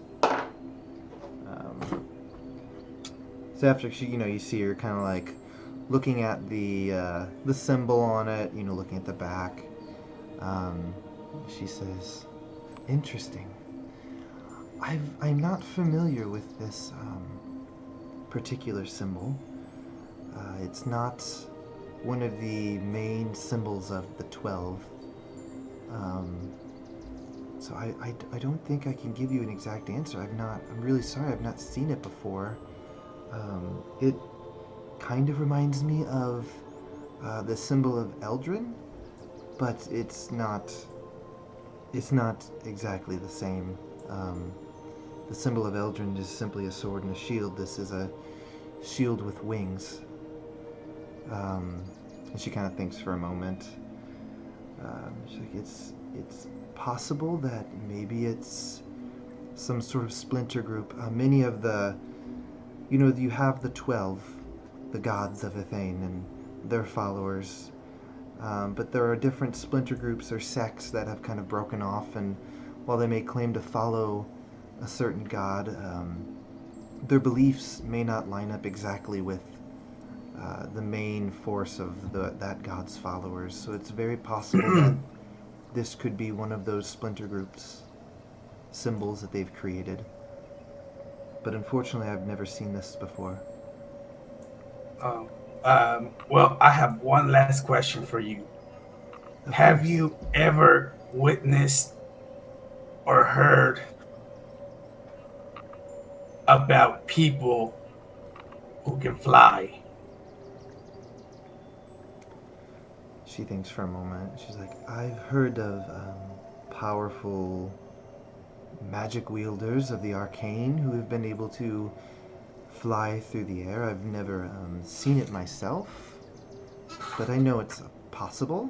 So after she, you see her kind of like looking at the symbol on it, looking at the back. She says, "Interesting. I'm not familiar with this particular symbol. It's not one of the main symbols of the 12. So I don't think I can give you an exact answer. I'm really sorry, I've not seen it before. It kind of reminds me of the symbol of Eldrin, but it's not exactly the same. The symbol of Eldrin is simply a sword and a shield. This is a shield with wings." And she kind of thinks for a moment. She's like, it's possible that maybe it's some sort of splinter group. Many of the, you have the 12, the gods of Athane and their followers. But there are different splinter groups or sects that have kind of broken off, and while they may claim to follow a certain god, their beliefs may not line up exactly with the main force of that god's followers. So it's very possible that this could be one of those splinter groups, symbols that they've created. But unfortunately, I've never seen this before. Well, I have one last question for you. Have you ever witnessed or heard about people who can fly? She thinks for a moment. She's like, I've heard of powerful magic wielders of the arcane who have been able to fly through the air. I've never seen it myself, but I know it's possible.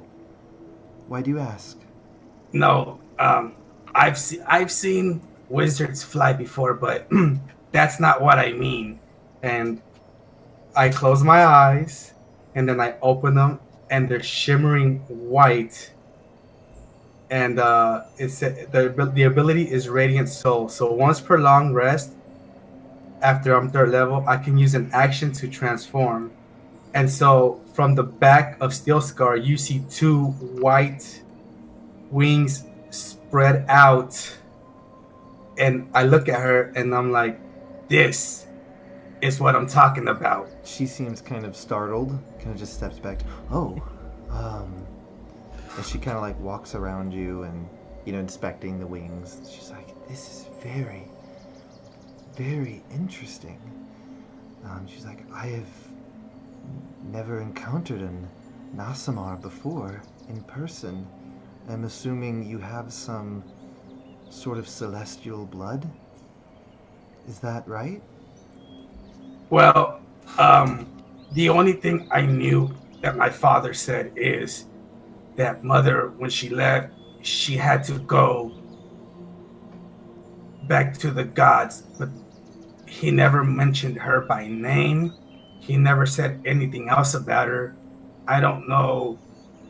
Why do you ask? No, I've seen wizards fly before, but that's not what I mean. And I close my eyes, and then I open them, and they're shimmering white. And it's the ability is Radiant Soul. So once per long rest, after I'm 3rd level, I can use an action to transform. And so from the back of Steelscar, you see 2 white wings spread out. And I look at her and I'm like, this is what I'm talking about. She seems kind of startled, kind of just steps back. And she kind of like walks around you and, inspecting the wings. She's like, this is very, very interesting. She's like, I have never encountered an Nasamar before in person. I'm assuming you have some sort of celestial blood? Is that right? Well, the only thing I knew that my father said is that mother, when she left, she had to go back to the gods, but he never mentioned her by name. He never said anything else about her. I don't know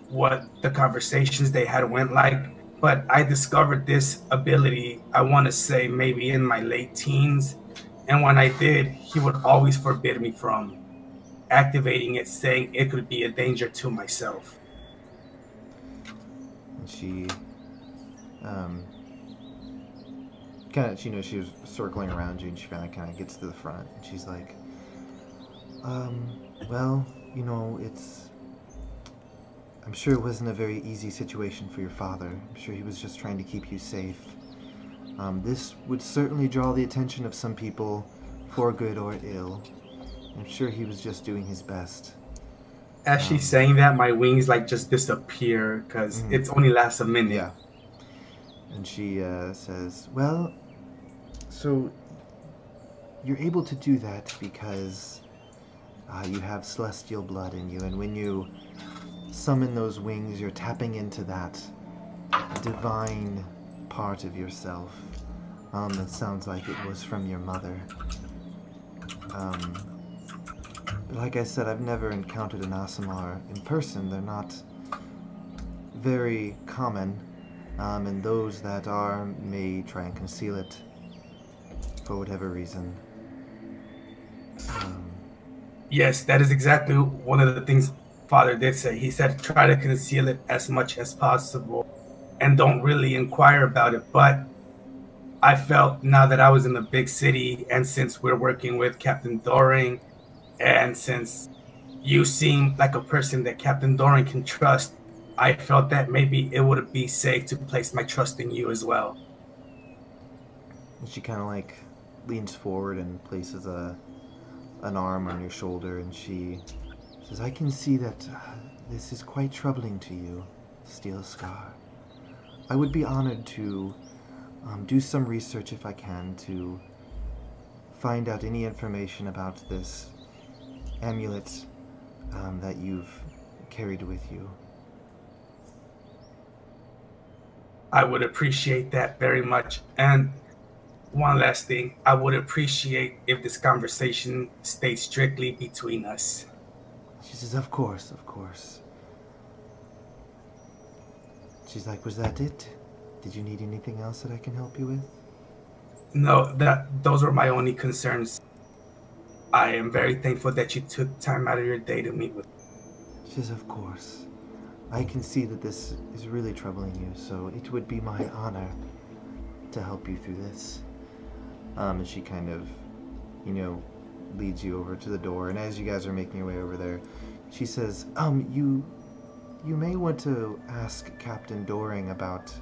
what the conversations they had went like, but I discovered this ability, I want to say maybe in my late teens. And when I did, he would always forbid me from activating it, saying it could be a danger to myself. And she, kind of, she was circling around you, and she finally kind of gets to the front, and she's like, well, I'm sure it wasn't a very easy situation for your father. I'm sure he was just trying to keep you safe. This would certainly draw the attention of some people, for good or ill. I'm sure he was just doing his best. As she's saying that, my wings like just disappear because it's only lasts a minute. Yeah. And she says, well, so you're able to do that because you have celestial blood in you, and when you summon those wings, you're tapping into that divine part of yourself. That sounds like it was from your mother. But like I said, I've never encountered an Aasimar in person. They're not very common, and those that are may try and conceal it for whatever reason. Yes, that is exactly one of the things Father did say. He said try to conceal it as much as possible and don't really inquire about it. But I felt now that I was in the big city, and since we're working with Captain Doring, and since you seem like a person that Captain Doring can trust, I felt that maybe it would be safe to place my trust in you as well. And she kind of like leans forward and places an arm on your shoulder, and she says, I can see that this is quite troubling to you, Steelscar. I would be honored to do some research if I can to find out any information about this amulet that you've carried with you. I would appreciate that very much. And one last thing, I would appreciate if this conversation stayed strictly between us. She says, of course, of course. She's like, was that it? Did you need anything else that I can help you with? No, those were my only concerns. I am very thankful that you took time out of your day to meet with me. She says, of course. I can see that this is really troubling you, so it would be my honor to help you through this. And she kind of, leads you over to the door, and as you guys are making your way over there, she says, you may want to ask Captain Doring about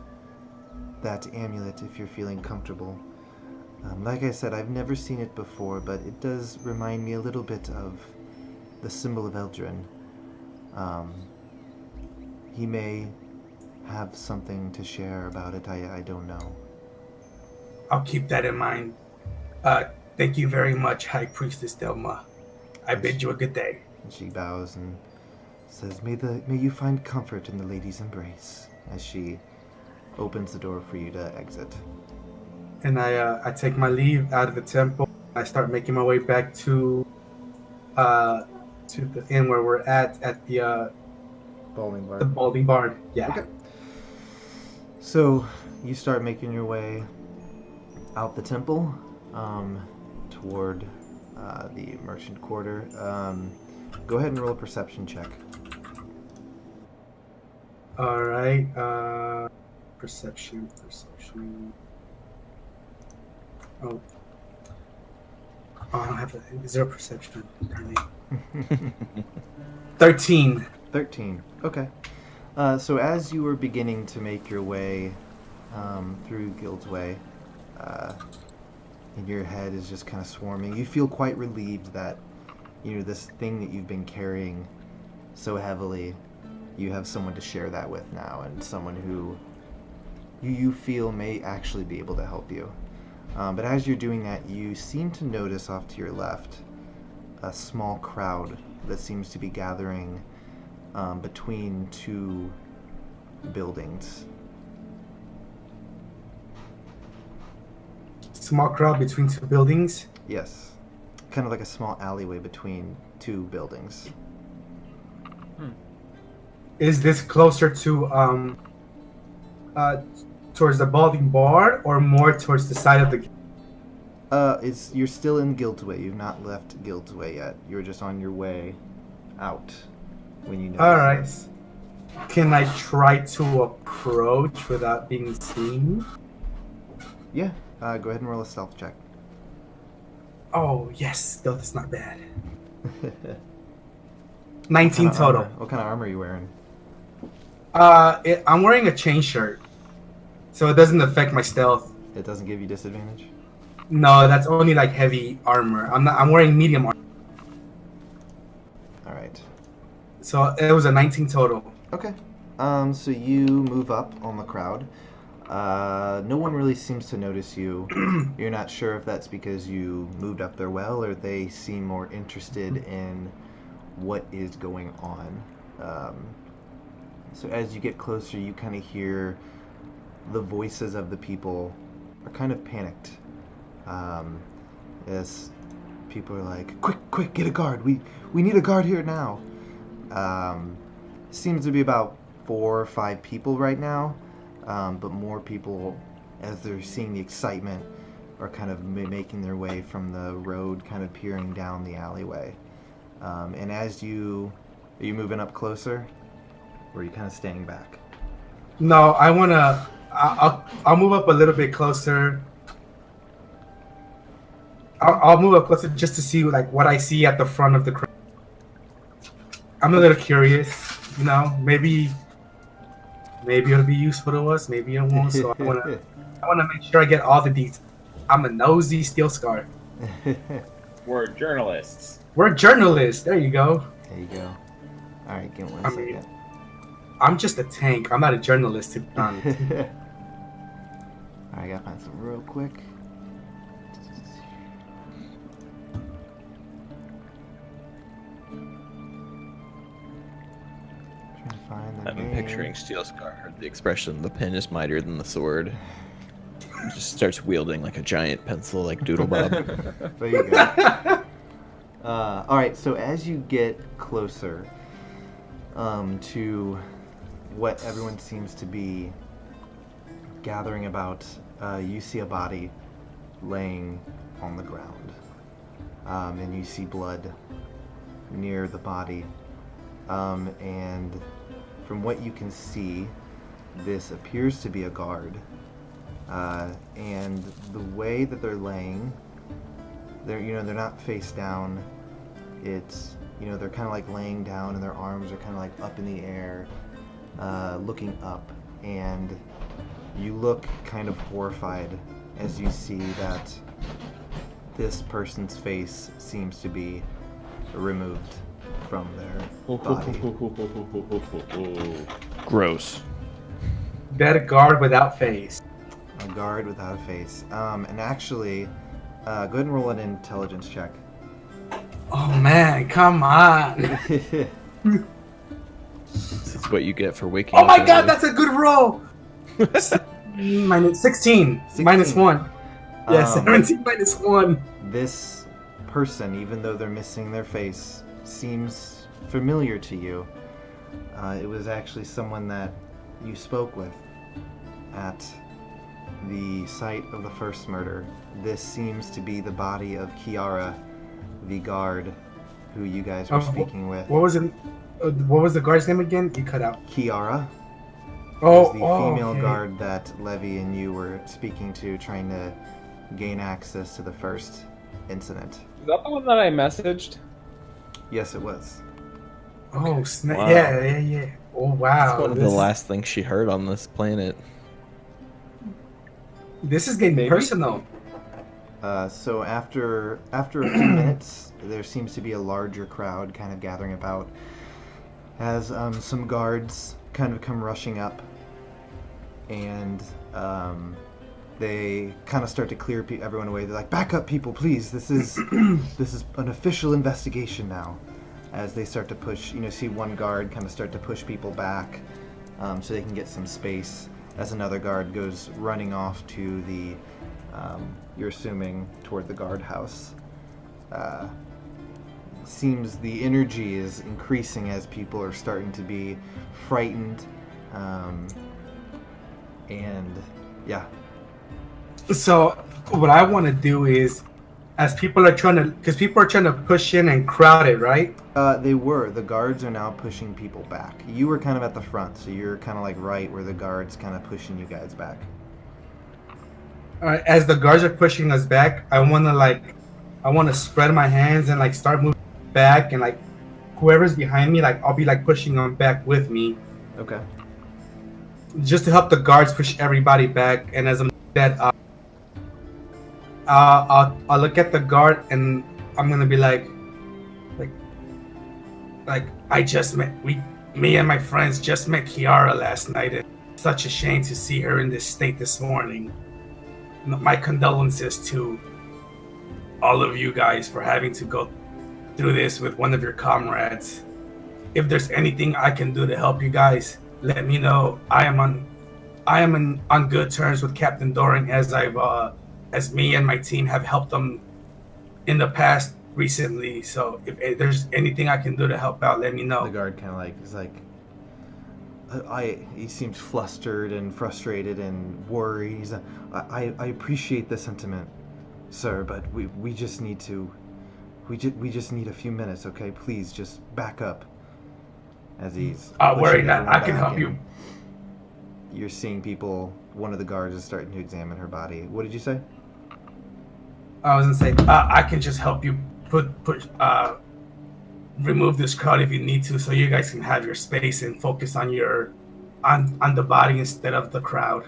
that amulet if you're feeling comfortable. Like I said, I've never seen it before, but it does remind me a little bit of the symbol of Eldrin. He may have something to share about it, I don't know. I'll keep that in mind. Thank you very much, High Priestess Delma. I bid you a good day. And she bows and says, May you find comfort in the lady's embrace, as she opens the door for you to exit. And I take my leave out of the temple. I start making my way back to the inn where we're at the Balding Barn. The Balding Barn. Yeah. Okay. So you start making your way out the temple, toward the merchant quarter. Go ahead and roll a perception check. All right. Perception. Oh, I don't have a zero perception. Darn it. 13. 13. Okay. So as you were beginning to make your way through Guild's Way, and your head is just kind of swarming. You feel quite relieved that, this thing that you've been carrying so heavily, you have someone to share that with now, and someone who you feel may actually be able to help you. But as you're doing that, you seem to notice off to your left a small crowd that seems to be gathering between two buildings. Small crowd between two buildings? Yes. Kind of like a small alleyway between two buildings. Is this closer to towards the Balding Bar or more towards the side of the... You're still in Guildway. You've not left Guildway yet. You're just on your way out when you know. Alright. Can I try to approach without being seen? Yeah. Go ahead and roll a stealth check. Oh, yes. Stealth is not bad. 19 total. What kind of armor are you wearing? I'm wearing a chain shirt, so it doesn't affect my stealth. It doesn't give you disadvantage? No, that's only like heavy armor. I'm wearing medium armor. Alright. So it was a 19 total. Okay. So you move up on the crowd. No one really seems to notice you. You're not sure if that's because you moved up there well, or they seem more interested in what is going on. So as you get closer, you kind of hear the voices of the people are kind of panicked. As people are like, quick, get a guard. We need a guard here now. Seems to be about 4 or 5 people right now. But more people, as they're seeing the excitement, are kind of making their way from the road, kind of peering down the alleyway. And as are you moving up closer, or are you kind of staying back? No, I'll move up a little bit closer. I'll move up closer just to see like what I see at the front of the crowd. I'm a little curious, maybe it'll be useful to us, maybe it won't. So I wanna make sure I get all the details. I'm a nosy Steelscar. We're journalists. We're journalists. There you go. There you go. All right, give me one second. I'm just a tank. I'm not a journalist, to be honest. All right, I gotta find some real quick. Trying to find the I'm name. picturing Steelscar. The expression, the pen is mightier than the sword. Just starts wielding like a giant pencil like Doodle Bob. There you go. All right, so as you get closer to what everyone seems to be gathering about, you see a body laying on the ground, and you see blood near the body, and from what you can see, this appears to be a guard, and the way that they're laying, they're not face down. It's they're kind of like laying down, and their arms are kind of like up in the air, looking up, and you look kind of horrified as you see that this person's face seems to be removed from their body. Gross. That guard without face. A guard without a face. And actually, go ahead and roll an intelligence check. Oh man, come on. This is what you get for waking Oh up. my god, early. that's a good roll. Minus 16. Minus 1. Yeah, 17 minus 1. This person, even though they're missing their face, seems familiar to you. It was actually someone that you spoke with at the site of the first murder. This seems to be the body of Kiara, the guard who you guys were speaking with. What was it? What was the guard's name again? You cut out. Kiara. Oh, The female okay. guard that Levy and you were speaking to, trying to gain access to the first incident. Is that the one that I messaged? Yes, it was. Oh, snap. Wow. Yeah. Oh, wow. It's one of the last things she heard on this planet. This is getting Maybe. personal. So after a few minutes, there seems to be a larger crowd kind of gathering about as some guards kind of come rushing up, and they kind of start to clear everyone away. They're like, "Back up, people, please. This is an official investigation now." As they start to push, see one guard kind of start to push people back so they can get some space. As another guard goes running off to the you're assuming toward the guardhouse. Seems the energy is increasing as people are starting to be frightened, and yeah. So what I want to do is, as people are trying to push in and crowd it, right? The guards are now pushing people back. You were kind of at the front, so you're kind of like right where the guards kind of pushing you guys back. As the guards are pushing us back, I want to spread my hands and like start moving back, and like whoever's behind me, like I'll be like pushing them back with me. Okay. Just to help the guards push everybody back. And as I'm doing that, I'll look at the guard and I'm gonna be like I just met me and my friends just met Kiara last night, and it's such a shame to see her in this state this morning. My condolences to all of you guys for having to go through this with one of your comrades. If there's anything I can do to help you guys, let me know. I am on good terms with Captain Doran, as me and my team have helped them in the past recently. So if there's anything I can do to help out, let me know. The guard kind of is like, he seems flustered and frustrated and worried. He's like, I appreciate the sentiment, sir, but we just need a few minutes, okay? Please just back up. As he's worry not, I can help you. You're seeing people. One of the guards is starting to examine her body. What did you say? I was gonna say I can just help you remove this crowd if you need to, so you guys can have your space and focus on on the body instead of the crowd.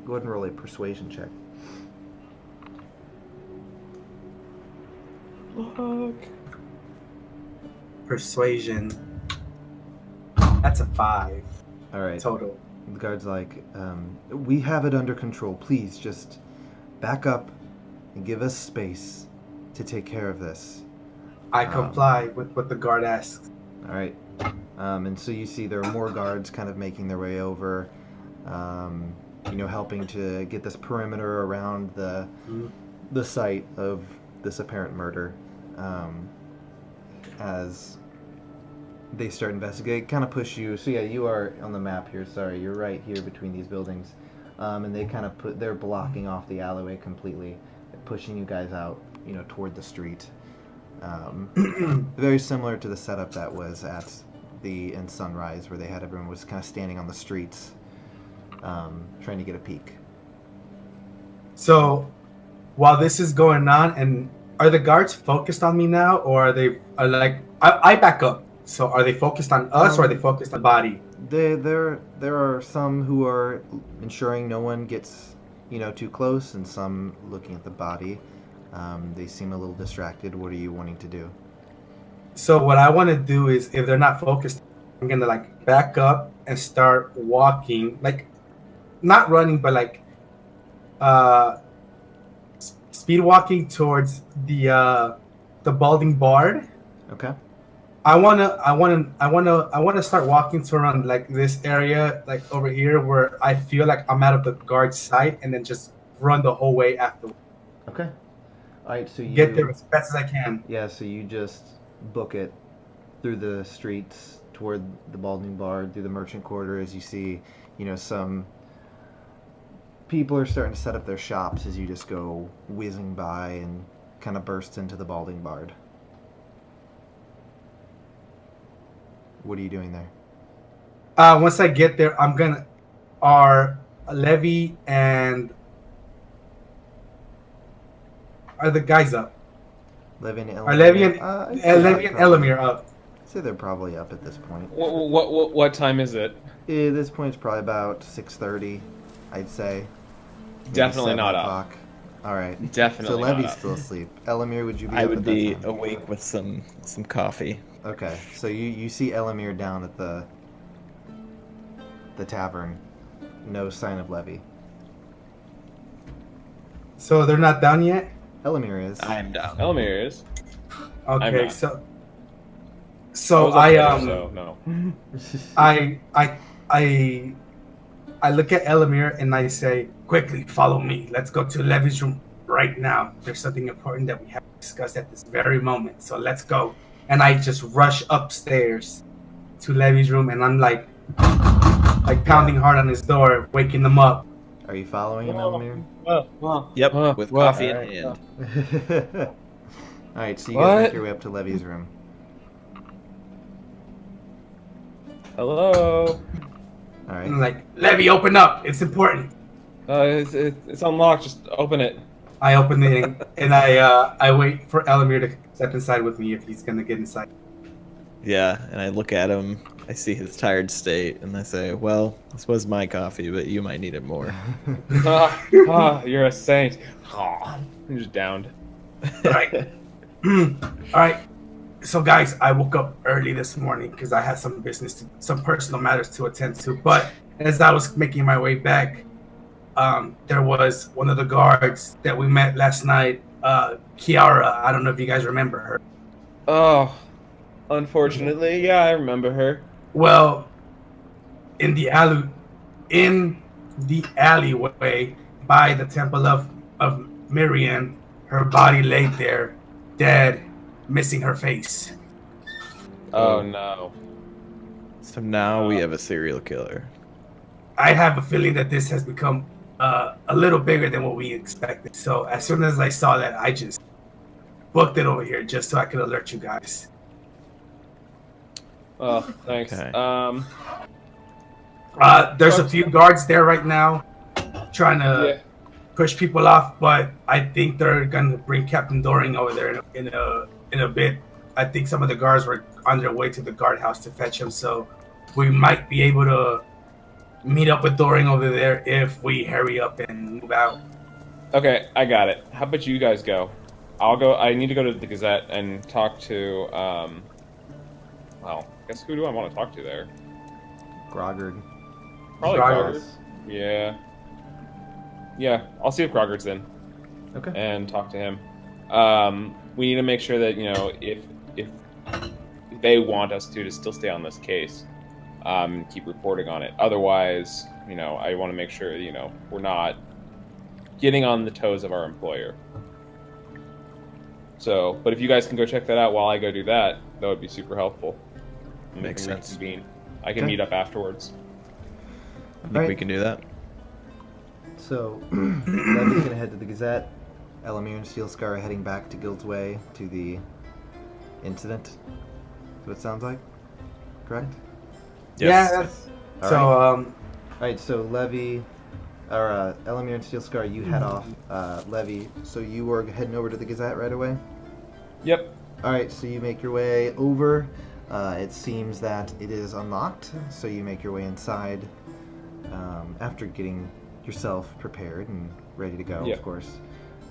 Go ahead and roll a persuasion check. Fuck. Persuasion. That's a 5. All right. Total. The guard's like, we have it under control. Please just back up and give us space to take care of this. I comply with what the guard asks. All right. And so you see there are more guards kind of making their way over, helping to get this perimeter around the site of this apparent murder. As they start investigating, kind of push you. So yeah, you are on the map here. Sorry, you're right here between these buildings. And they kind of they're blocking off the alleyway completely, pushing you guys out, toward the street. Very similar to the setup that was at in Sunrise, where they had everyone was kind of standing on the streets, trying to get a peek. So, while this is going on, and are the guards focused on me now, or are like I back up? So, are they focused on us, or are they focused on the body? There are some who are ensuring no one gets too close, and some looking at the body. They seem a little distracted. What are you wanting to do? So what I want to do is, if they're not focused, I'm gonna like back up and start walking, like not running, but like speed walking towards the balding bard. Okay. I wanna start walking to around like this area, like over here, where I feel like I'm out of the guard's sight, and then just run the whole way after. Okay. All right, so you get there as fast as I can. Yeah, so you just book it through the streets toward the balding bard, through the merchant quarter, as you see, some people are starting to set up their shops as you just go whizzing by and kind of burst into the balding bard. What are you doing there? Once I get there, I'm gonna Levy and are the guys up? Levy and Elamir up. I'd say they're probably up at this point. What time is it? At this point, it's probably about 6:30, I'd say. Maybe Definitely 7 not o'clock. up. All right. Definitely So Levy's not up. still asleep. Elamir, would you be I up would at that be time? awake with some coffee. Okay. So you see Elamir down at the tavern. No sign of Levy. So they're not down yet? Elamir is. I'm down. Elmir is. I'm Okay, not. so was I up there, so no. I look at Elamir and I say, quickly, follow me. Let's go to Levy's room right now. There's something important that we have to discuss at this very moment. So let's go. And I just rush upstairs to Levy's room and I'm like pounding hard on his door, waking them up. Are you following him, Elamir? Yep, with coffee in hand. All right. So you guys make What? your way up to Levy's room. Hello. All right. And I'm like, Levy, open up. It's important. It's unlocked. Just open it. I open it and I wait for Elamir to step inside with me if he's going to get inside. Yeah, and I look at him. I see his tired state, and I say, "Well, this was my coffee, but you might need it more." You're a saint. I'm just downed. All right. All right. So, guys, I woke up early this morning because I had some some personal matters to attend to. But as I was making my way back, there was one of the guards that we met last night, Kiara. I don't know if you guys remember her. Oh, unfortunately, yeah, I remember her. Well, in the alleyway by the temple of Miriam, her body laid there, dead, missing her face. Oh no. So now we have a serial killer. I have a feeling that this has become a little bigger than what we expected. So as soon as I saw that, I just booked it over here just so I could alert you guys. Oh, thanks. Okay. There's a few guards there right now trying to push people off, but I think they're gonna bring Captain Doring over there in a bit. I think some of the guards were on their way to the guardhouse to fetch him, so we might be able to meet up with Doring over there if we hurry up and move out. Okay, I got it. How about you guys go? I'll go. I need to go to the Gazette and talk to. Well, I guess who do I want to talk to there? Groggard. Probably Groggard. Groggard. Yeah. Yeah, I'll see if Groggard's in Okay. and talk to him. We need to make sure that if they want us to still stay on this case, and keep reporting on it. Otherwise, I want to make sure we're not getting on the toes of our employer. So, but if you guys can go check that out while I go do that, that would be super helpful. And we Makes can sense. reconvene. I can Okay. meet up afterwards. I think Right. we can do that. So Levy's gonna head to the Gazette. Elamir and Steelscar are heading back to Guild's Way to the incident. That's what it sounds like. Correct. Yes. Yeah, that's All so. All right. So Levy, or Elamir and Steelscar, you head off. Levy, so you were heading over to the Gazette right away. Yep. All right. So you make your way over. It seems that it is unlocked, so you make your way inside. After getting yourself prepared and ready to go, Yeah. of course.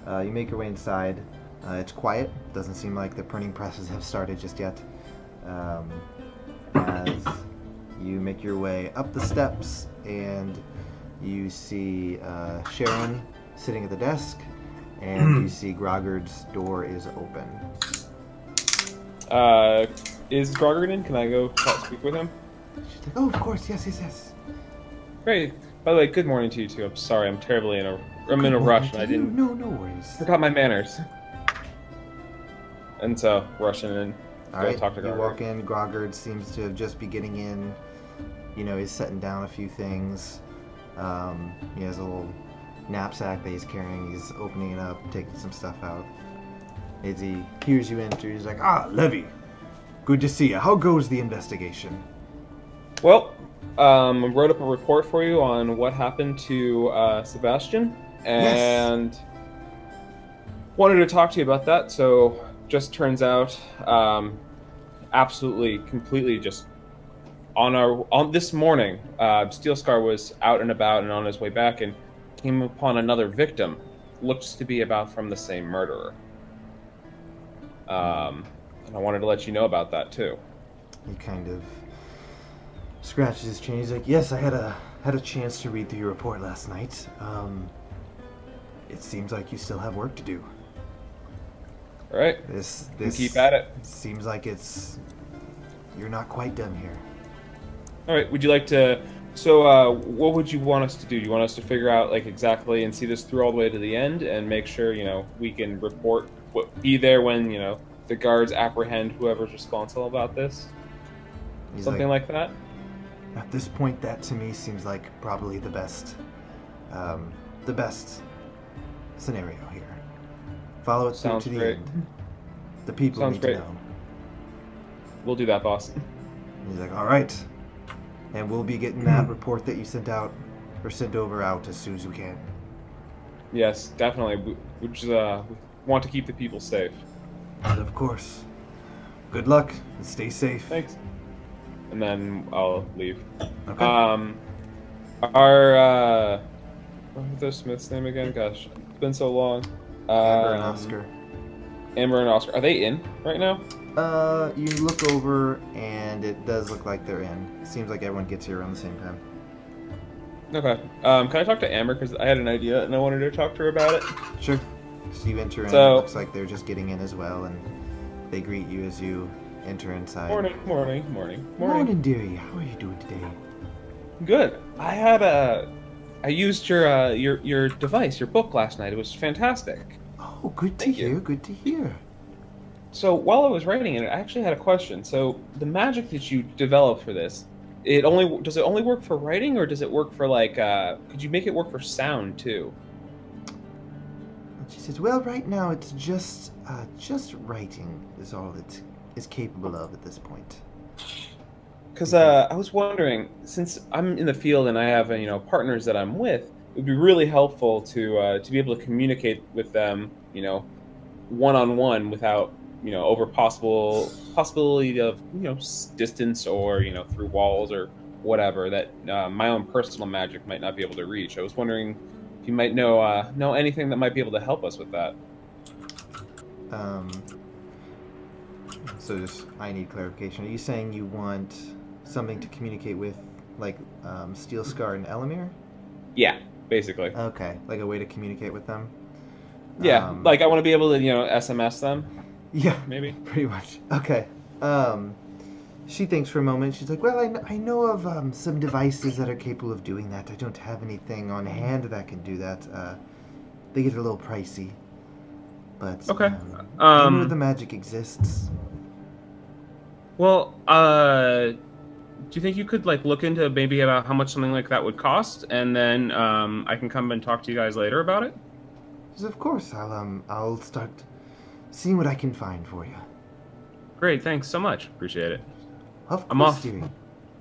You make your way inside. It's quiet. Doesn't seem like the printing presses have started just yet. As you make your way up the steps, and you see Sharon sitting at the desk, and you see Groggard's door is open. Is Groggard in? Can I go speak with him? She's like, "Oh, of course, yes." Great. By the way, good morning to you too. I'm sorry, I'm terribly in a Good rush, morning and I to you. didn't No worries. forgot my manners. And so rushing in, All go right, talk to you Groggard. walk in. Groggard seems to just be getting in. He's setting down a few things. He has a little knapsack that he's carrying. He's opening it up, taking some stuff out. As he hears you enter, he's like, "Ah, Levy, good to see you. How goes the investigation?" Well, I wrote up a report for you on what happened to Sebastian, and wanted to talk to you about that. So, just turns out, absolutely, completely, just on this morning, Steelscar was out and about and on his way back, and came upon another victim looks to be about from the same murderer. And I wanted to let you know about that too. He kind of scratches his chin. He's like, "Yes, I had a chance to read through your report last night. It seems like you still have work to do. All right. This keep at it. Seems like you're not quite done here." All right. Would you like to? So, what would you want us to do? You want us to figure out like exactly and see this through all the way to the end, and make sure we can report, be there when the guards apprehend whoever's responsible about this, He's something like that. At this point, that to me seems like probably the best scenario here. Follow it through Sounds to the great. end. The people Sounds need great. to know. We'll do that, boss. He's like, "All right, and we'll be getting that report that you sent over out as soon as we can." Yes, definitely. We just want to keep the people safe. And of course, good luck and stay safe. Thanks. And then I'll leave. Okay. What's the Smith's name again? Gosh, it's been so long. Amber and Oscar. Amber and Oscar. Are they in right now? You look over, and it does look like they're in. Seems like everyone gets here around the same time. Okay. Can I talk to Amber? Because I had an idea and I wanted to talk to her about it. Sure. So you enter in, So- it looks like they're just getting in as well, and they greet you as you enter inside. Morning. Dearie. How are you doing today? Good. I used your device, your book last night. It was fantastic. Oh, good to Thank hear, you. good to hear. So while I was writing it, I actually had a question. So the magic that you developed for this, does it only work for writing, or does it work for could you make it work for sound too? And she says, "Well, right now it's just writing is all it is capable of at this point." Because I was wondering, since I'm in the field and I have partners that I'm with, it would be really helpful to be able to communicate with them, one-on-one without over possibility of distance or through walls or whatever that my own personal magic might not be able to reach. I was wondering if you might know anything that might be able to help us with that. So I need clarification. Are you saying you want something to communicate with, like Steelscar and Elamir? Yeah, basically. Okay, like a way to communicate with them. Yeah, I want to be able to SMS them. Yeah, Maybe. pretty much. Okay. She thinks for a moment. She's like, "Well, I know of some devices that are capable of doing that. I don't have anything on hand that can do that. They get a little pricey. But Okay. I know the magic exists." Well, do you think you could look into maybe about how much something like that would cost, and then I can come and talk to you guys later about it? She says, "Of course. I'll start seeing what I can find for you." Great, thanks so much. Appreciate it. Of course, I'm off. dearie.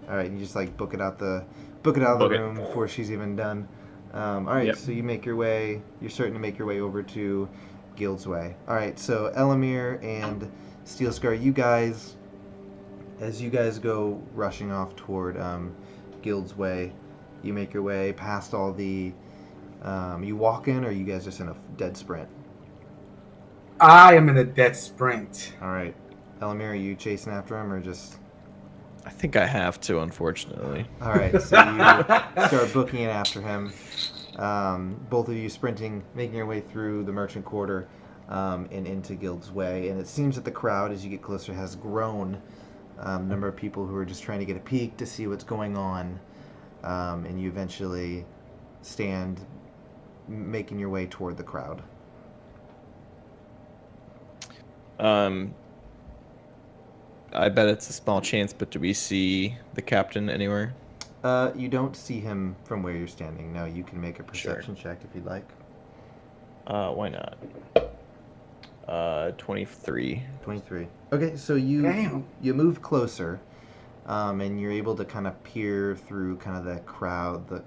All right, you just book it out the room before she's even done. All right, Yep. so you make your way. You're starting to make your way over to Guild's Way. All right, so Elamir and Steelscar, as you guys go rushing off toward Guild's Way, you make your way past all the. You walk in, or you guys just in a dead sprint? I am in a dead sprint. All right, Elamir, are you chasing after him, or just? I think I have to, unfortunately. All right, so you start booking it after him. Both of you sprinting, making your way through the merchant quarter and into Guild's Way. And it seems that the crowd, as you get closer, has grown. Number of people who are just trying to get a peek to see what's going on. And you eventually stand making your way toward the crowd. I bet it's a small chance, but do we see the captain anywhere? You don't see him from where you're standing. No, you can make a perception check if you'd like. Why not? 23. 23. Okay, so you move closer, and you're able to kind of peer through kind of the crowd.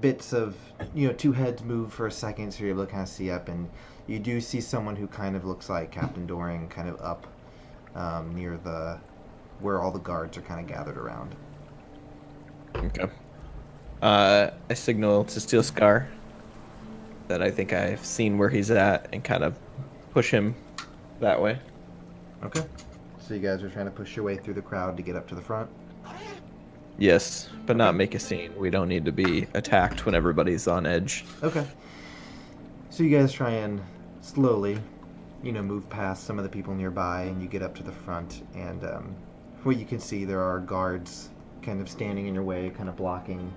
Bits of two heads move for a second, so you're able to kind of see up, and you do see someone who kind of looks like Captain Doring, kind of up near where all the guards are kind of gathered around. Okay. I signal to Steelscar. that I think I've seen where he's at and kind of push him that way. Okay. So you guys are trying to push your way through the crowd to get up to the front? Yes, but not make a scene. We don't need to be attacked when everybody's on edge. Okay. So you guys try and slowly, move past some of the people nearby, and you get up to the front, and what you can see, there are guards kind of standing in your way, kind of blocking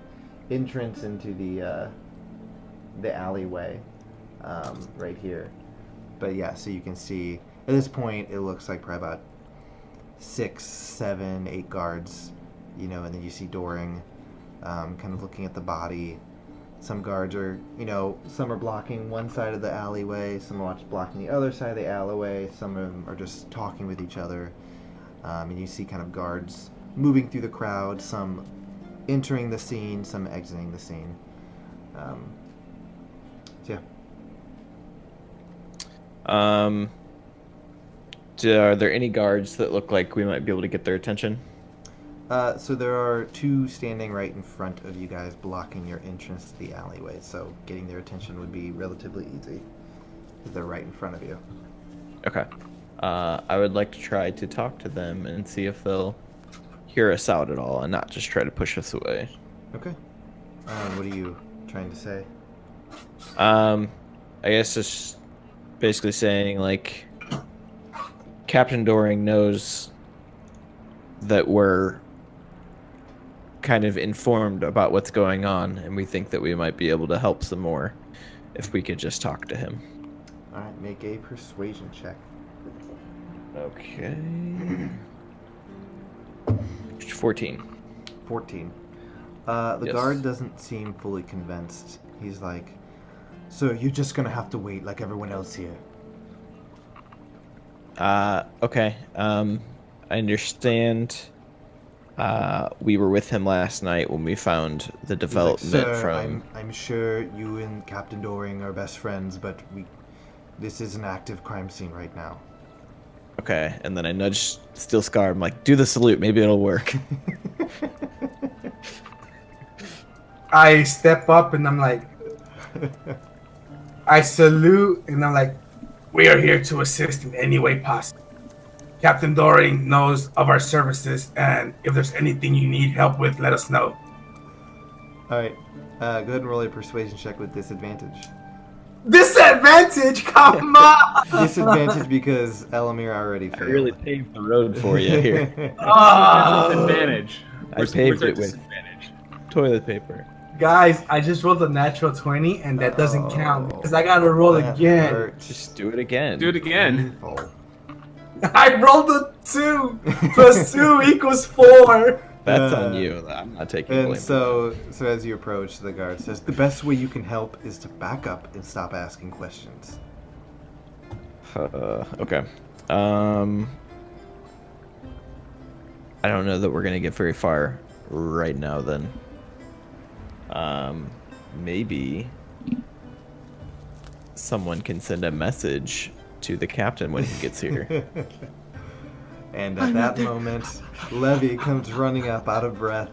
entrance into the alleyway right here. But yeah, so you can see, at this point, it looks like probably about 6, 7, 8 guards, and then you see Doring kind of looking at the body. Some guards are, some are blocking one side of the alleyway, some are blocking the other side of the alleyway, some of them are just talking with each other. And you see kind of guards moving through the crowd, some entering the scene, some exiting the scene. So yeah. Are there any guards that look like we might be able to get their attention? So there are 2 standing right in front of you guys, blocking your entrance to the alleyway. So getting their attention would be relatively easy, because they're right in front of you. Okay. I would like to try to talk to them and see if they'll hear us out at all and not just try to push us away. Okay. What are you trying to say? I guess just basically saying, like, Captain Doring knows that we're kind of informed about what's going on, and we think that we might be able to help some more if we could just talk to him. Alright, make a persuasion check. Okay. 14. 14. The Yes. guard doesn't seem fully convinced. He's like, so you're just gonna have to wait like everyone else here. Okay. I understand. We were with him last night when we found the development He's like, Sir, from. I'm sure you and Captain Doring are best friends, but this is an active crime scene right now. Okay, and then I nudged Steelscar. I'm like, do the salute. Maybe it'll work. I step up and I'm like, I salute and I'm like, we are here to assist in any way possible. Captain Doring knows of our services, and if there's anything you need help with, let us know. Alright, go ahead and roll a persuasion check with disadvantage. Disadvantage? Come on! Disadvantage because Elamir already I failed. really paved the road for you here. Oh. Disadvantage. I paved our it with disadvantage? toilet paper. Guys, I just rolled a natural 20, and that doesn't count because I gotta roll That again. hurts. Just do it again. Do it again. Oh. I rolled a 2 plus 2 equals 4. That's on you. I'm not taking blame. And so as you approach, the guard says, the best way you can help is to back up and stop asking questions. Okay. I don't know that we're gonna get very far right now. Then. Maybe someone can send a message to the captain when he gets here. And at that moment, Levy comes running up out of breath.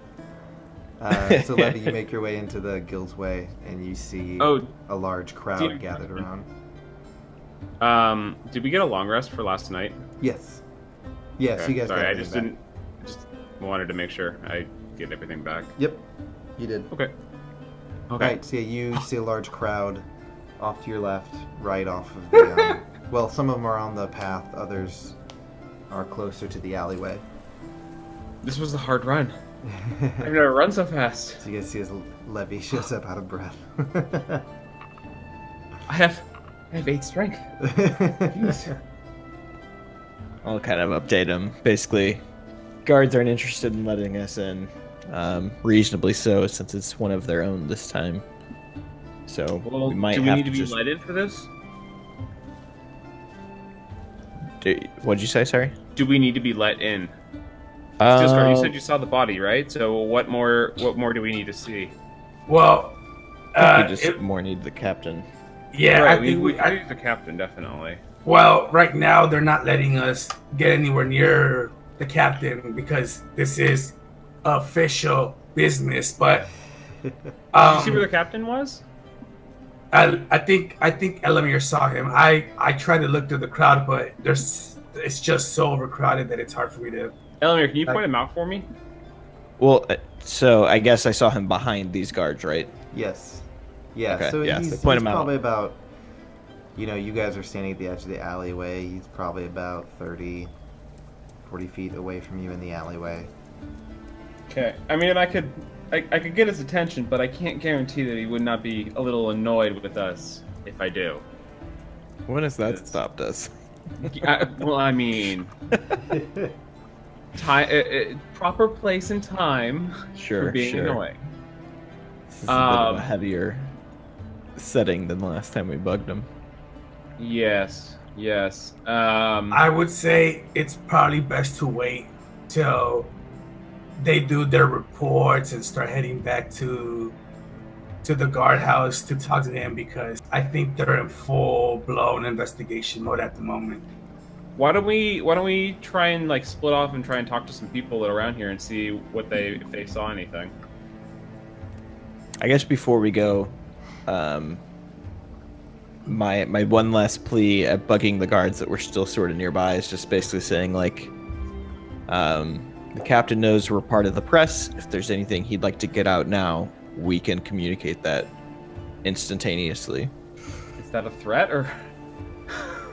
So Levy, you make your way into the guild's way, and you see a large crowd gathered around. Did we get a long rest for last night? Yes. Yes, Okay, you guys sorry, got I everything just back. wanted to make sure I get everything back. Yep, you did. Okay. Right, so yeah, you see a large crowd off to your left, right off of the... well, some of them are on the path, others are closer to the alleyway. This was a hard run. I've never run so fast. So you guys see as Levy shows up out of breath. I have 8 strength. Jeez. I'll kind of update him. Basically, guards aren't interested in letting us in. Reasonably so, since it's one of their own this time. So Well, we might do we have need to to be just... let in for this? What'd you say? Sorry. Do we need to be let in? Steelscar, you Uh, said you saw the body, right? So what more do we need to see? Well, we just more need the captain. yeah, right, I think we need the captain, definitely. well, right now they're not letting us get anywhere near the captain because this is official business. But Did you see where the captain was? I think Elamir saw him. I tried to look through the crowd, but it's just so overcrowded that it's hard for me to. Elamir, can you point him out for me? Well, so I guess I saw him behind these guards, right? Yes. Yeah, Okay, so yeah, he's, so point he's him out. probably about, you guys are standing at the edge of the alleyway. He's probably about 30, 40 feet away from you in the alleyway. Okay. I mean, I could get his attention, but I can't guarantee that he would not be a little annoyed with us if I do. When has that stopped us? Well, I mean, time, proper place and time Sure, for being sure. annoying. This is a bit of a heavier setting than the last time we bugged him. Yes. I would say it's probably best to wait till they do their reports and start heading back to the guardhouse to talk to him, because I think they're in full-blown investigation mode at the moment. Why don't we try and like split off and try and talk to some people around here and see what if they saw anything. I guess before we go, my one last plea at bugging the guards that were still sort of nearby is just basically saying, like, the captain knows we're part of the press. If there's anything he'd like to get out now, we can communicate that instantaneously. Is that a threat or?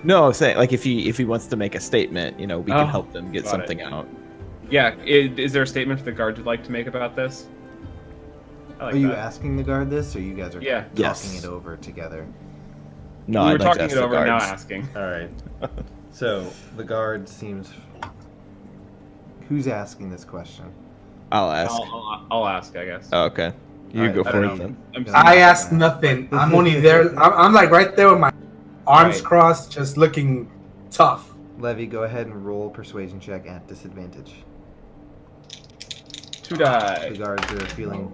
No, I'm saying, like, if he wants to make a statement, we can help them get got something it. out. Yeah. Is there a statement the guards would like to make about this? I like Are you that. asking the guard this, or you guys are Yeah. talking Yes. it over together? No, we were I'd like to talking ask it the over, now guards. asking. All right. So the guard seems. Who's asking this question? I'll ask. I'll ask, I guess. Oh, okay. You Alright, go I for don't it know. then. I'm Yeah. I asked nothing. I'm only there. I'm like right there with my arms Right. crossed, just looking tough. Levy, go ahead and roll persuasion check at disadvantage. 2 die. The guards are feeling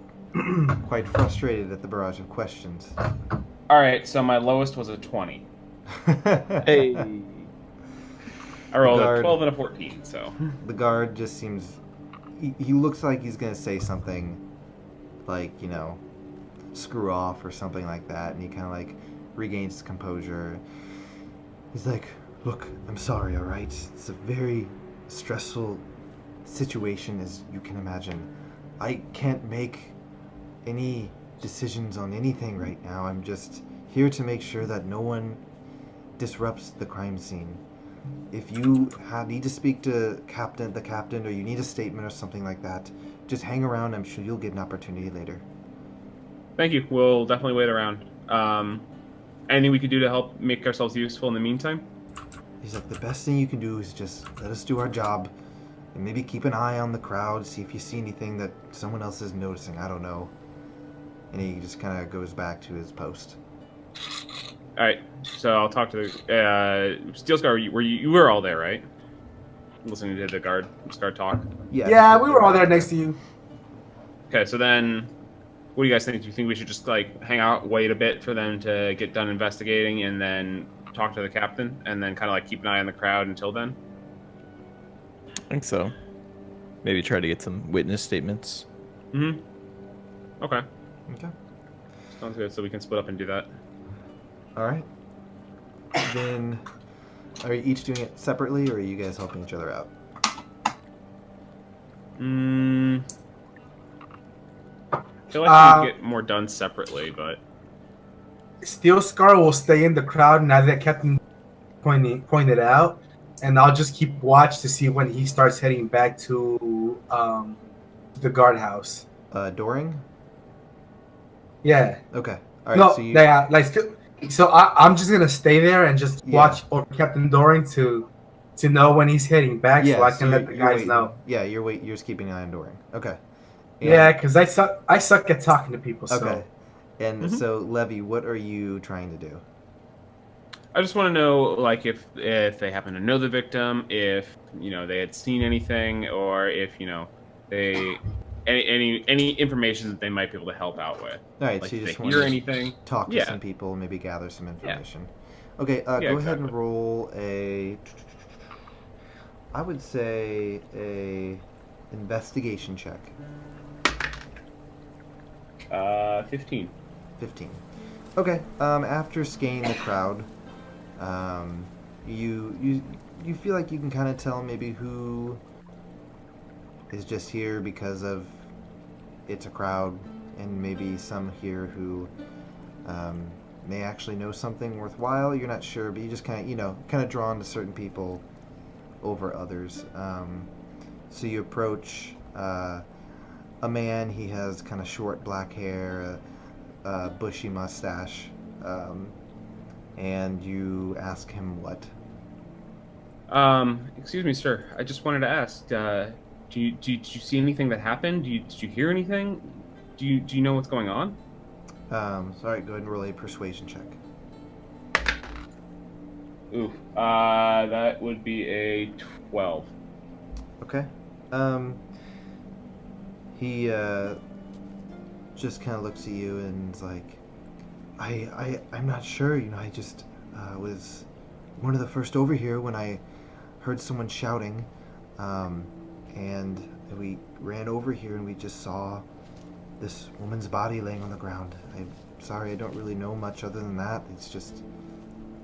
quite frustrated at the barrage of questions. All right, so my lowest was a 20. Hey. I rolled guard- a 12 and a 14, so. The guard just seems. He looks like he's gonna say something like, screw off or something like that, and he kind of like regains his composure. He's like, look, I'm sorry, alright? It's a very stressful situation, as you can imagine. I can't make any decisions on anything right now. I'm just here to make sure that no one disrupts the crime scene. If you need to speak to the captain, or you need a statement or something like that, just hang around. I'm sure you'll get an opportunity later. Thank you. We'll definitely wait around. Anything we could do to help make ourselves useful in the meantime? He's like, the best thing you can do is just let us do our job, and maybe keep an eye on the crowd, see if you see anything that someone else is noticing. I don't know. And he just kind of goes back to his post. All right, so I'll talk to the Steelscar. You were all there, right? Listening to the guard talk. Yeah, we were all there next to you. Okay, so then, what do you guys think? Do you think we should just like hang out, wait a bit for them to get done investigating, and then talk to the captain, and then kind of like keep an eye on the crowd until then? I think so. Maybe try to get some witness statements. Mm-hmm. Okay. Okay. Sounds good. So we can split up and do that. All right. Then, are you each doing it separately, or are you guys helping each other out? I feel like we get more done separately, but Steelscar will stay in the crowd now that Captain pointed out, and I'll just keep watch to see when he starts heading back to the guardhouse. Doring? Yeah. Okay. All right. No, So you. yeah, like still. So I'm just gonna stay there and just Yeah. watch over Captain Doring to know when he's heading back, so I can let the you're guys waiting. know. Yeah, you're just keeping an eye on Doring. Okay. Yeah, because I suck at talking to people. So. Okay. And Mhm. so, Levy, what are you trying to do? I just want to know, like, if they happen to know the victim, if they had seen anything, or if they any information that they might be able to help out with. All right, Like, so you if just they want hear to anything. talk to Yeah. some people, maybe gather some information. Okay, go ahead exactly. and roll I would say a investigation check. 15. 15. Okay. After scanning the crowd, you feel like you can kind of tell maybe who is just here because of it's a crowd, and maybe some here who may actually know something worthwhile. You're not sure, but you just kind of drawn to certain people over others. So you approach a man. He has kind of short black hair, a bushy mustache, and you ask him what. Excuse me, sir. I just wanted to ask. Did you see anything that happened? Did you hear anything? Do you know what's going on? Sorry. Go ahead and roll a persuasion check. Ooh, that would be a 12. Okay. He just kind of looks at you and is like, I'm not sure. I just was one of the first over here when I heard someone shouting, and we ran over here and we just saw this woman's body laying on the ground. I'm sorry, I don't really know much other than that. It's just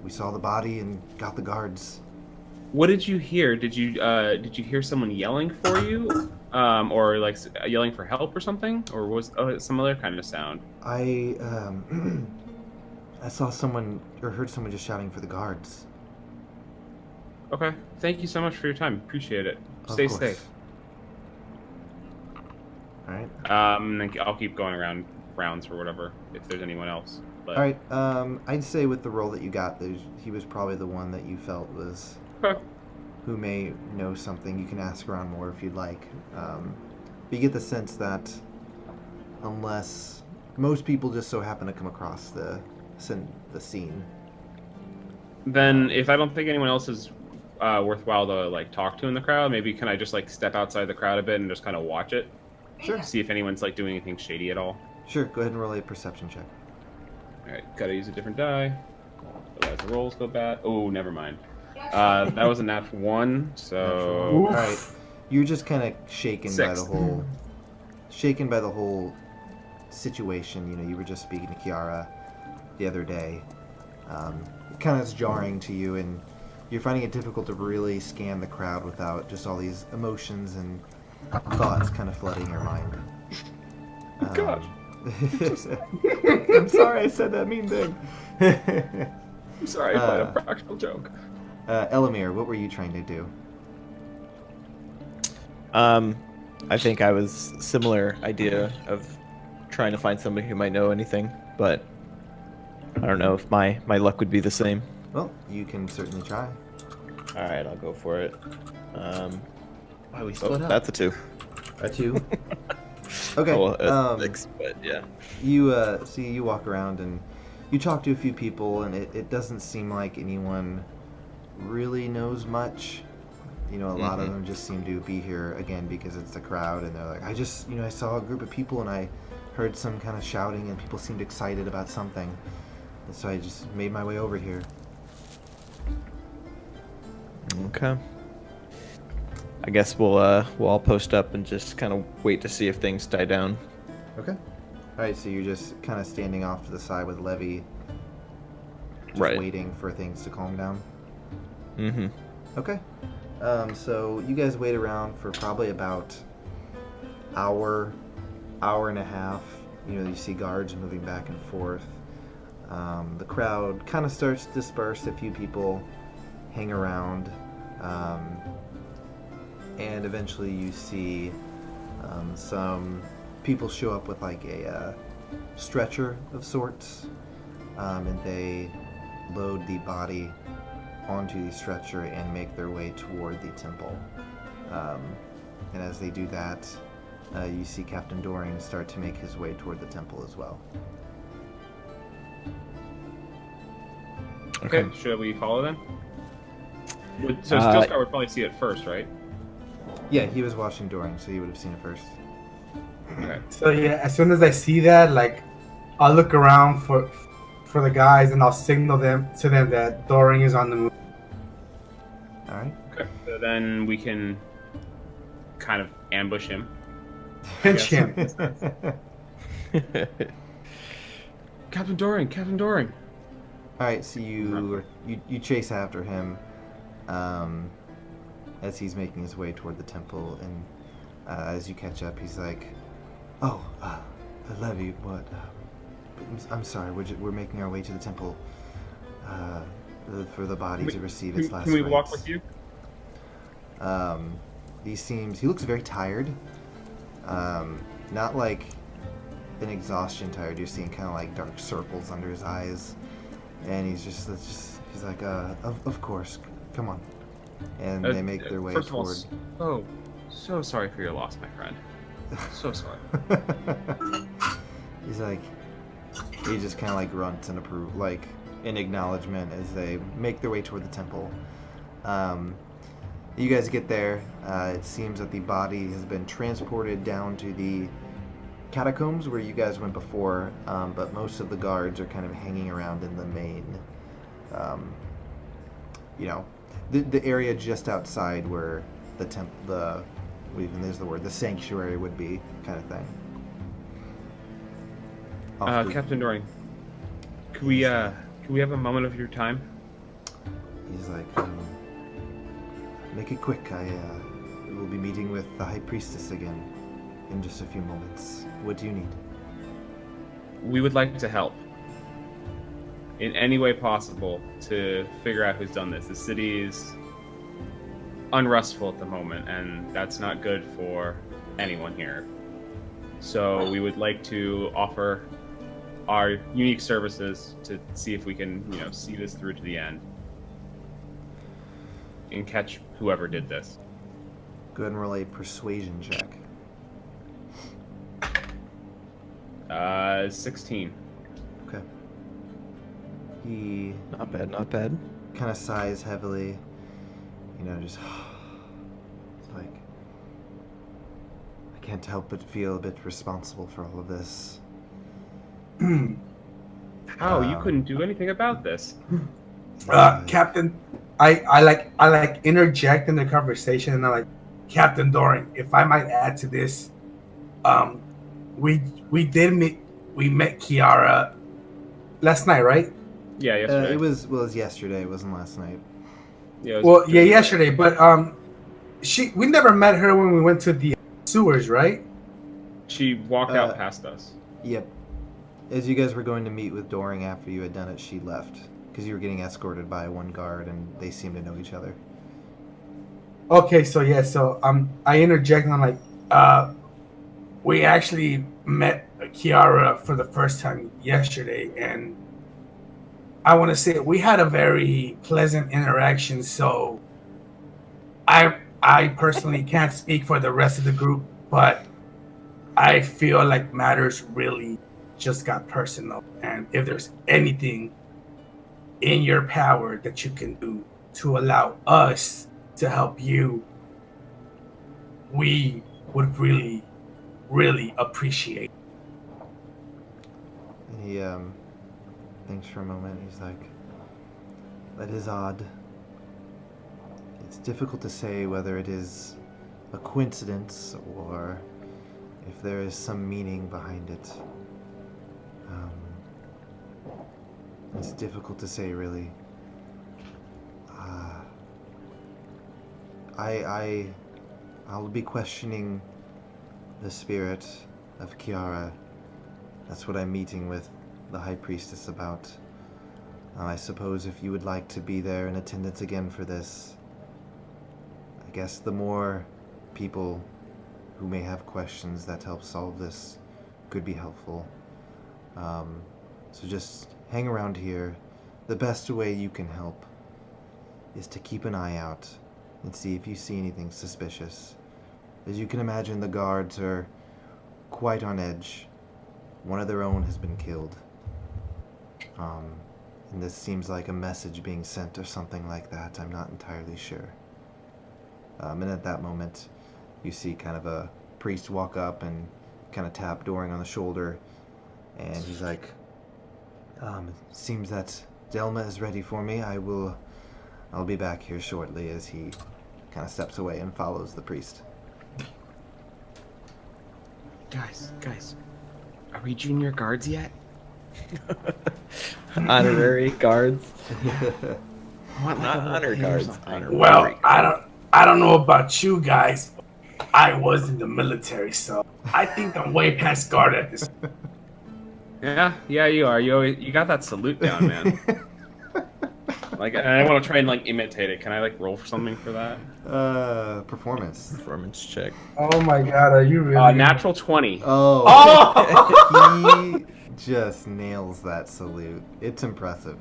we saw the body and got the guards. What did you hear? Did you hear someone yelling for you, or like yelling for help or something, or was some other kind of sound? I saw someone or heard someone just shouting for the guards. Okay, thank you so much for your time. Appreciate it. Stay safe. All right. And I'll keep going around rounds or whatever if there's anyone else. But... All right. I'd say with the roll that you got, he was probably the one that you felt was who may know something. You can ask around more if you'd like. But you get the sense that unless most people just so happen to come across the scene. Then if I don't think anyone else is worthwhile to like talk to in the crowd, maybe can I just like step outside the crowd a bit and just kind of watch it? Sure. See if anyone's like doing anything shady at all. Sure. Go ahead and roll a perception check. All right, gotta use a different die. Otherwise the rolls go bad. Oh, never mind. That was a nat 1, so... All right. You're just kind of shaken by the whole situation. You were just speaking to Kiara the other day. It kind of is jarring to you, and you're finding it difficult to really scan the crowd without just all these emotions and thoughts kind of flooding your mind. Gosh. I'm sorry I said that mean thing. I'm sorry, I played a practical joke. Elamir, what were you trying to do? I think I was similar idea of trying to find somebody who might know anything, but I don't know if my luck would be the same. Well, you can certainly try. All right, I'll go for it. Why we split up? That's a 2. A 2. Okay. Well, 6, but yeah. You walk around and you talk to a few people, and it doesn't seem like anyone really knows much. A lot of them just seem to be here again because it's the crowd, and they're like, I saw a group of people and I heard some kind of shouting and people seemed excited about something, and so I just made my way over here. Okay. I guess we'll all post up and just kind of wait to see if things die down. Okay. All right, so you're just kind of standing off to the side with Levy, just waiting for things to calm down. Mm-hmm. Okay. So you guys wait around for probably about hour and a half. You see guards moving back and forth. The crowd kind of starts to disperse. A few people hang around. And eventually you see some people show up with like a stretcher of sorts, and they load the body onto the stretcher and make their way toward the temple. And as they do that, you see Captain Doring start to make his way toward the temple as well. Okay, should we follow them? So Steelscar would probably see it first, right? Yeah, he was watching Doring, so he would have seen it first. Okay. So yeah, as soon as I see that, like, I'll look around for the guys and I'll signal to them that Doring is on the move. All right. Okay. So then we can kind of ambush him. Pinch him. Captain Doring, Captain Doring. All right, so you chase after him as he's making his way toward the temple, and as you catch up, he's like, "Oh, Levy, what? I'm sorry. We're making our way to the temple for the body to receive its last Can we rites." walk with you? He looks very tired. Not like an exhaustion tired. You're seeing kind of like dark circles under his eyes, and he's like, of course, come on. And they make their way toward. So sorry for your loss, my friend. So sorry. He just kind of like grunts and approve, like in acknowledgement as they make their way toward the temple. You guys get there. It seems that the body has been transported down to the catacombs where you guys went before, but most of the guards are kind of hanging around in the main, the area just outside where the the sanctuary would be, kind of thing. Captain Doring, could we have a moment of your time? He's like, make it quick. I will be meeting with the High Priestess again in just a few moments. What do you need? We would like to help in any way possible to figure out who's done this. The city is unrestful at the moment, and that's not good for anyone here. So we would like to offer our unique services to see if we can, see this through to the end and catch whoever did this. Go ahead and roll a persuasion check. 16. Okay. He Not bad. kind of sighs heavily, just it's like, I can't help but feel a bit responsible for all of this. How? You couldn't do anything about this. Captain, I like interject in the conversation, and I'm like, Captain Doring, if I might add to this, we met Kiara last night, right? Yeah, yesterday. It was yesterday. It wasn't last night. Yeah, it was yesterday, but we never met her when we went to the sewers, right? She walked out past us. Yep. As you guys were going to meet with Doring after you had done it, she left because you were getting escorted by one guard, and they seemed to know each other. Okay, so I interject, and I'm like, we actually met Kiara for the first time yesterday, and I want to say we had a very pleasant interaction. So I personally can't speak for the rest of the group, but I feel like matters really just got personal. And if there's anything in your power that you can do to allow us to help you, we would really, really appreciate it. And he thinks for a moment. He's like, that is odd. It's difficult to say whether it is a coincidence or if there is some meaning behind it. It's difficult to say, really. I'll be questioning the spirit of Kiara. That's what I'm meeting with the High Priestess about. I suppose if you would like to be there in attendance again for this, I guess the more people who may have questions that help solve this could be helpful. So just hang around here. The best way you can help is to keep an eye out and see if you see anything suspicious. As you can imagine, the guards are quite on edge. One of their own has been killed. And this seems like a message being sent or something like that. I'm not entirely sure. And at that moment, you see kind of a priest walk up and kind of tap Doring on the shoulder. And he's like, it seems that Delma is ready for me. I'll be back here shortly, as he kind of steps away and follows the priest. Guys, are we junior guards yet? Honorary guards. Not honor guards. Honorary Well, guards. I don't know about you guys, but I was in the military, so I think I'm way past guard at this. Yeah, you are. You got that salute down, man. Like, and I want to try and like imitate it. Can I like roll for something for that? Performance. Performance check. Oh my god, are you really? Natural 20. Oh! He just nails that salute. It's impressive.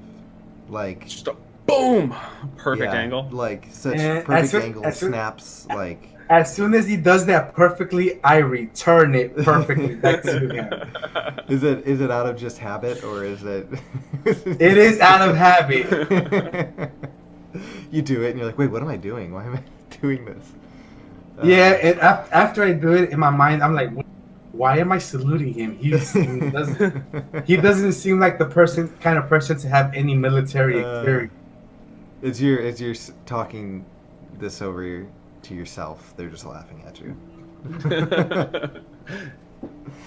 Like, Just a boom, perfect yeah, angle. like such And perfect angle snaps. Like, As soon as he does that perfectly, I return it perfectly back to him. is it out of just habit or is it? It is out of habit. You do it and you're like, wait, what am I doing? Why am I doing this? Yeah, and after I do it in my mind, I'm like, why am I saluting him? He doesn't seem like the kind of person to have any military experience. As you're talking this over to yourself, they're just laughing at you.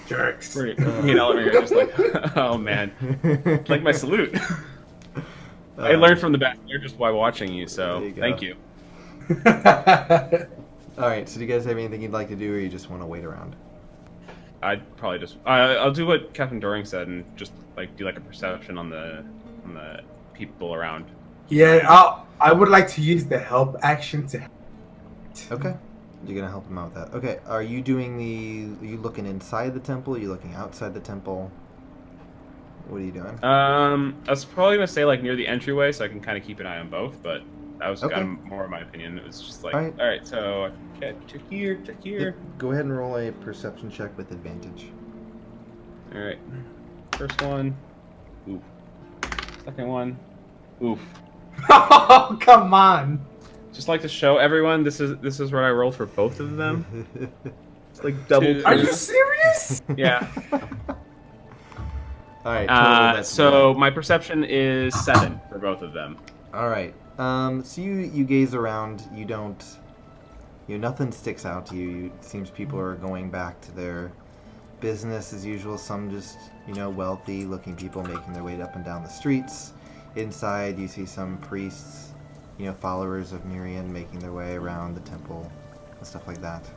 Jerks. Me and Oliver are just like, oh man, like my salute. I learned from the best. They're just by watching you, so thank you. All right, so do you guys have anything you'd like to do, or you just want to wait around? I'd probably just I'll do what Captain Doring said and just like do like a perception on the people around. Yeah, I would like to use the help action to. Okay, you're gonna help him out with that. Okay, are you doing are you looking inside the temple? Are you looking outside the temple? What are you doing? I was probably gonna say like near the entryway, so I can kind of keep an eye on both, but that was Okay. kind of more of my opinion. It was just like, All right. So okay, to here. Yep, go ahead and roll a perception check with advantage. All right, first one, oof. Second one, oof. Oh, come on! Just like to show everyone, this is what I rolled for both of them. It's like double. Are you serious? Yeah. All right. Total, So my perception is 7 for both of them. All right. So you gaze around. You don't. Nothing sticks out to you. It seems people are going back to their business as usual. Some just wealthy-looking people making their way up and down the streets. Inside, you see some priests, followers of Miriam making their way around the temple and stuff like that.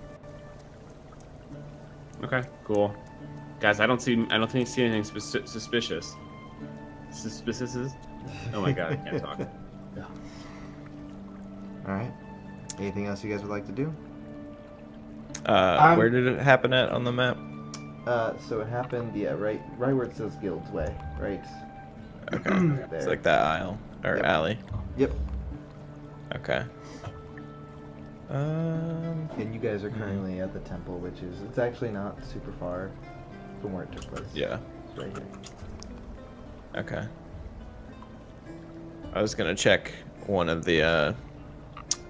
Okay, cool. Guys, I don't see anything suspicious. Suspicious? Oh my god, I can't talk. All right. Anything else you guys would like to do? Where did it happen at on the map? So it happened, right where it says Guild's Way, right? Okay. It's like that aisle or Yep. alley. Yep. Okay. And you guys are currently at the temple, which it's actually not super far from where it took place. Yeah. It's right here. Okay. I was gonna check one of the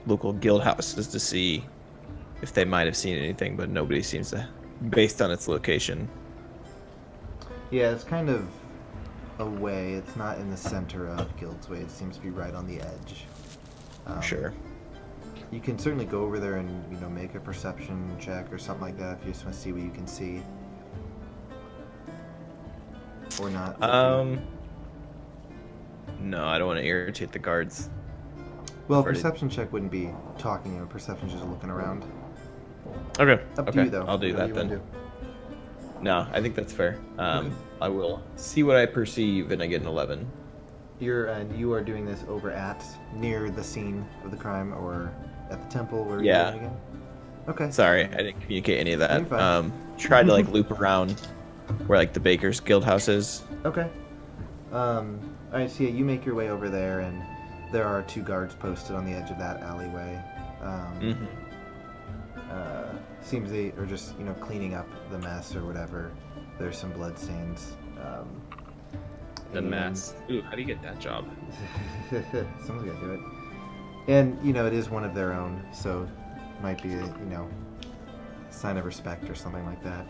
local guild houses to see if they might have seen anything, but nobody seems to, based on its location. Yeah, it's kind of away. It's not in the center of Guild's Way. It seems to be right on the edge. Sure. You can certainly go over there and make a perception check or something like that if you just want to see what you can see. Or not. No, I don't want to irritate the guards. Well, Pretty- perception check wouldn't be talking. Perception's just looking around. Okay. Up to Okay. you though. I'll do Whatever that you wanna then. do. No, I think that's fair. Okay. I will see what I perceive, and I get an 11. You are doing this over at near the scene of the crime, or at the temple where Yeah. you're going again? Okay. Sorry, I didn't communicate any of You're that. fine. Tried to loop around where like the Baker's Guild house is. Okay. Alright, so yeah, you make your way over there, and there are 2 guards posted on the edge of that alleyway. Mm-hmm. Seems they are just, cleaning up the mess or whatever. There's some blood stains. The and- mess. Ooh, how do you get that job? Someone's got to do it. And, it is one of their own, so might be a, sign of respect or something like that.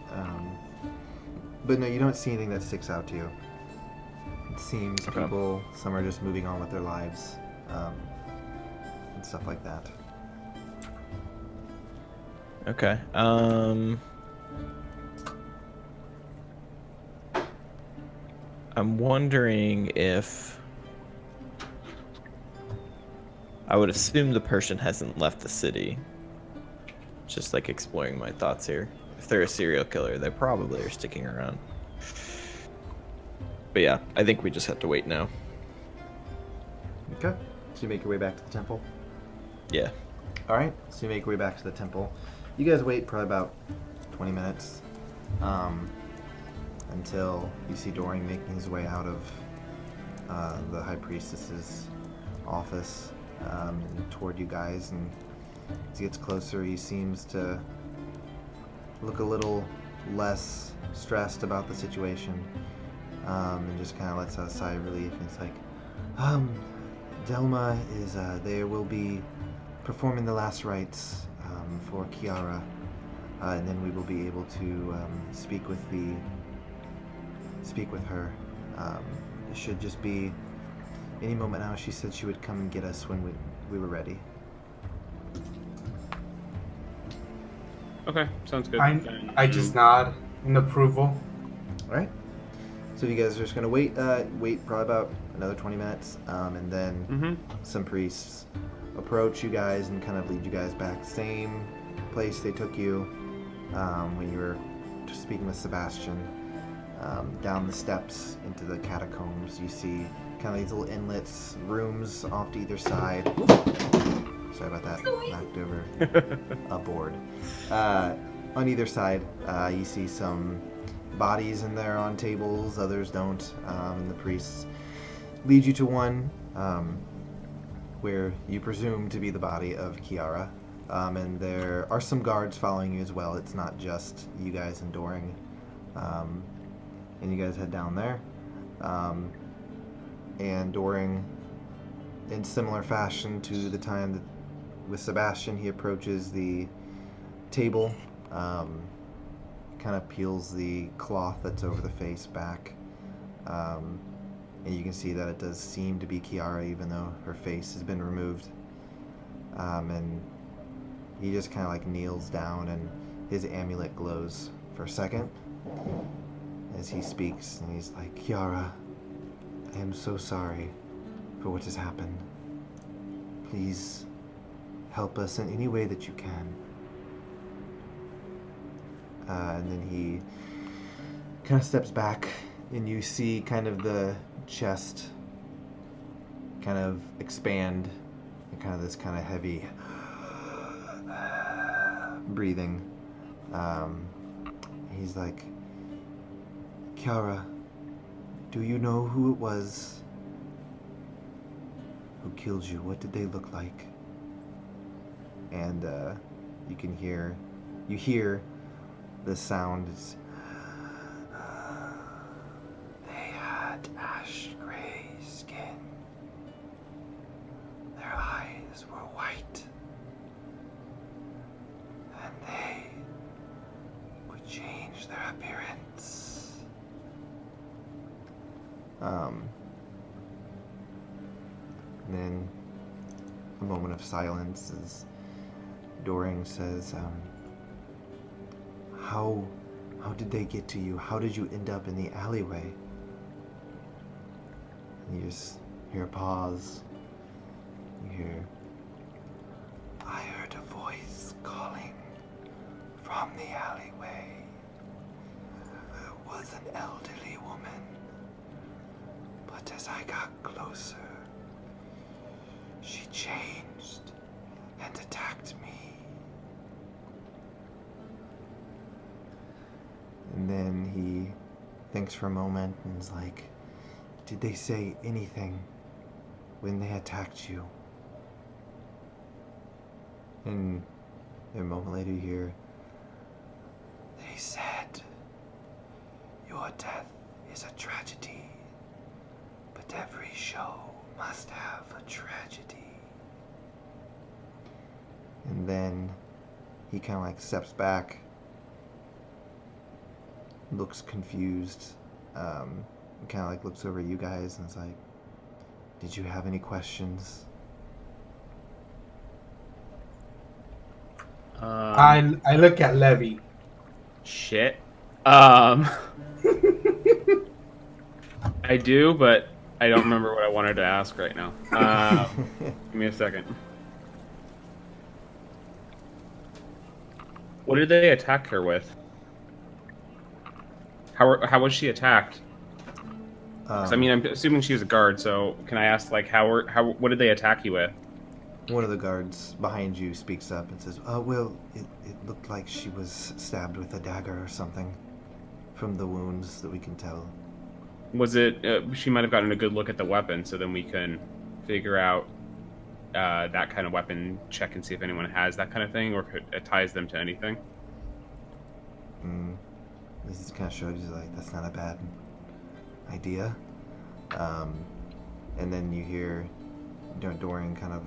But no, you don't see anything that sticks out to you. It seems Okay. people, some are just moving on with their lives, and stuff like that. Okay. I I'm wondering if I would assume the person hasn't left the city. Just like exploring my thoughts here. If they're a serial killer, they probably are sticking around. But yeah, I think we just have to wait now. Okay. So you make your way back to the temple? Yeah. Alright, so you make your way back to the temple. You guys wait probably about 20 minutes until you see Doring making his way out of the High Priestess's office and toward you guys. And as he gets closer, he seems to look a little less stressed about the situation and just kind of lets out a sigh of relief. And it's like, Delma is, there will be performing the last rites for Kiara, and then we will be able to speak with her. It should just be any moment now. She said she would come and get us when we were ready. Okay, sounds good. I just nod in approval. All right. So you guys are just gonna wait probably about another 20 minutes, and then some priests approach you guys and kind of lead you guys back. Same place they took you when you were speaking with Sebastian. Down the steps into the catacombs, you see kind of these little inlets, rooms off to either side. Sorry about that. Knocked over a board. On either side, you see some bodies in there on tables. Others don't. The priests lead you to one where you presume to be the body of Kiara. And there are some guards following you as well. It's not just you guys and Doring. And you guys head down there. And Doring, in similar fashion to the time that with Sebastian, he approaches the table, kind of peels the cloth that's over the face back. And you can see that it does seem to be Kiara, even though her face has been removed. And he just kind of like kneels down, and his amulet glows for a second as he speaks, and he's like, Kiara, I am so sorry for what has happened. Please help us in any way that you can. And then he kind of steps back, and you see kind of the chest kind of expand, and kind of this kind of heavy breathing. He's like, Kiara, do you know who it was who killed you? What did they look like? And you hear the sound. It's, they had ash gray skin. Their eyes were white. And they would change their appearance. And then a moment of silence as Doring says, how did they get to you? How did you end up in the alleyway? And you just hear a pause. You hear, I heard a voice calling from the alleyway. It was an elderly woman. But as I got closer, she changed and attacked me. And then he thinks for a moment and is like, did they say anything when they attacked you? And a moment later you hear, they said, your death is a tragedy, but every show must have a tragedy. And then he kind of like steps back, looks confused, kind of like looks over at you guys and is like, did you have any questions? I look at Levy. Shit. I do, but I don't remember what I wanted to ask right now. Give me a second. What did they attack her with? How was she attacked? 'Cause, I mean, I'm assuming she was a guard, so can I ask, like, what did they attack you with? One of the guards behind you speaks up and says, well, it looked like she was stabbed with a dagger or something, from the wounds that we can tell. Was it, she might have gotten a good look at the weapon, so then we can figure out that kind of weapon, check and see if anyone has that kind of thing, or if it ties them to anything. This is kind of shows you, like, that's not a bad idea. And then you hear Dorian kind of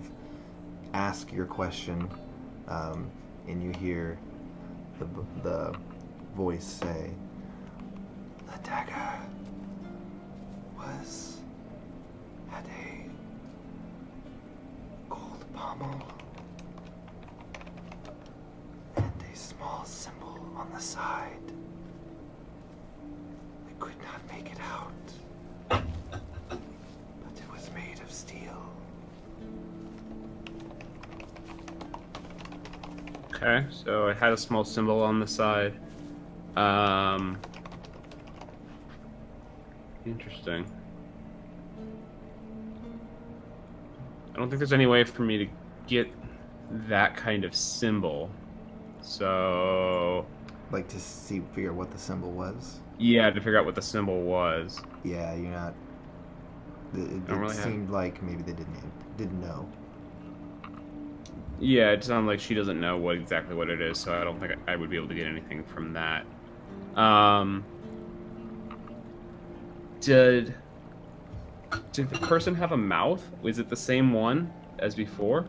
ask your question, and you hear the voice say, "The dagger had a gold pommel and a small symbol on the side. I could not make it out, but it was made of steel." Okay, so it had a small symbol on the side. Interesting. I don't think there's any way for me to get that kind of symbol. So... Like, to figure out what the symbol was? Yeah, to figure out what the symbol was. Yeah, you're not... It seemed like maybe they didn't know. Yeah, it sounds like she doesn't know exactly what it is, so I don't think I would be able to get anything from that. Did the person have a mouth? Was it the same one as before?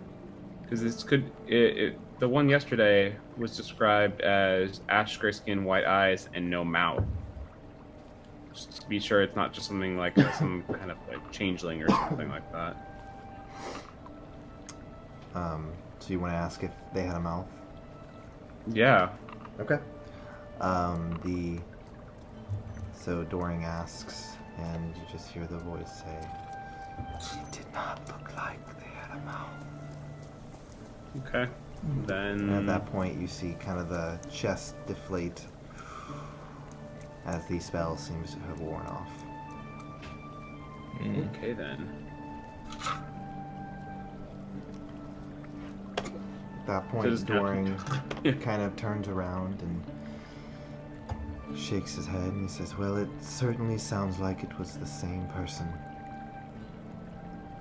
Because this could... the one yesterday was described as ash gray skin, white eyes, and no mouth. Just to be sure it's not just something like some kind of like changeling or something like that. So you want to ask if they had a mouth? Yeah. Okay. So Doring asks, and you just hear the voice say, "It did not look like they had a mouth." Okay. Then... And at that point, you see kind of the chest deflate as the spell seems to have worn off. Okay, then. At that point, Doring kind of turns around and shakes his head, and he says, "Well, it certainly sounds like it was the same person.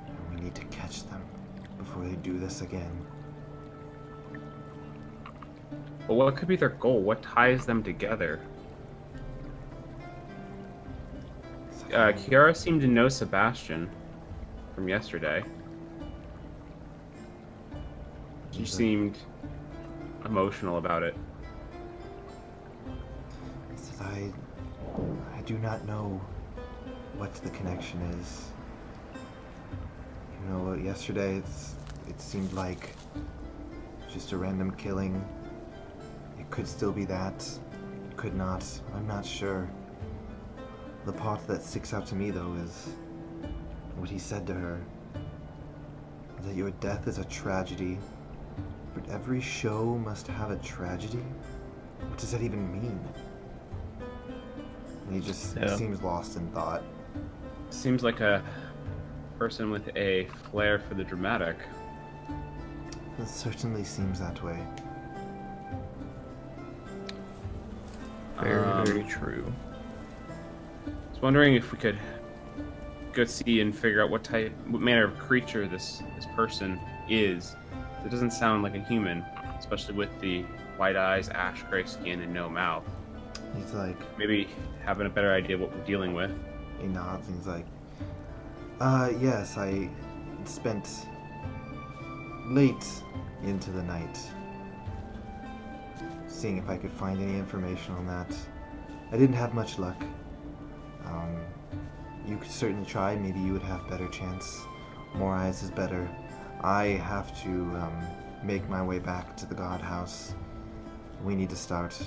And we need to catch them before they do this again." But what could be their goal? What ties them together? Kiara seemed to know Sebastian from yesterday. She seemed emotional about it. He says, I do not know what the connection is. You know, yesterday it seemed like just a random killing. It could still be that. It could not. I'm not sure. The part that sticks out to me, though, is what he said to her. That your death is a tragedy. But every show must have a tragedy? What does that even mean? And he just seems lost in thought. Seems like a person with a flair for the dramatic. It certainly seems that way. Very true. I was wondering if we could go see and figure out what manner of creature this person is. It doesn't sound like a human, especially with the white eyes, ash gray skin, and no mouth. He's like... Maybe having a better idea of what we're dealing with. He nods and he's like, yes, I spent late into the night seeing if I could find any information on that. I didn't have much luck. You could certainly try. Maybe you would have better chance. More eyes is better. I have to make my way back to the God House. We need to start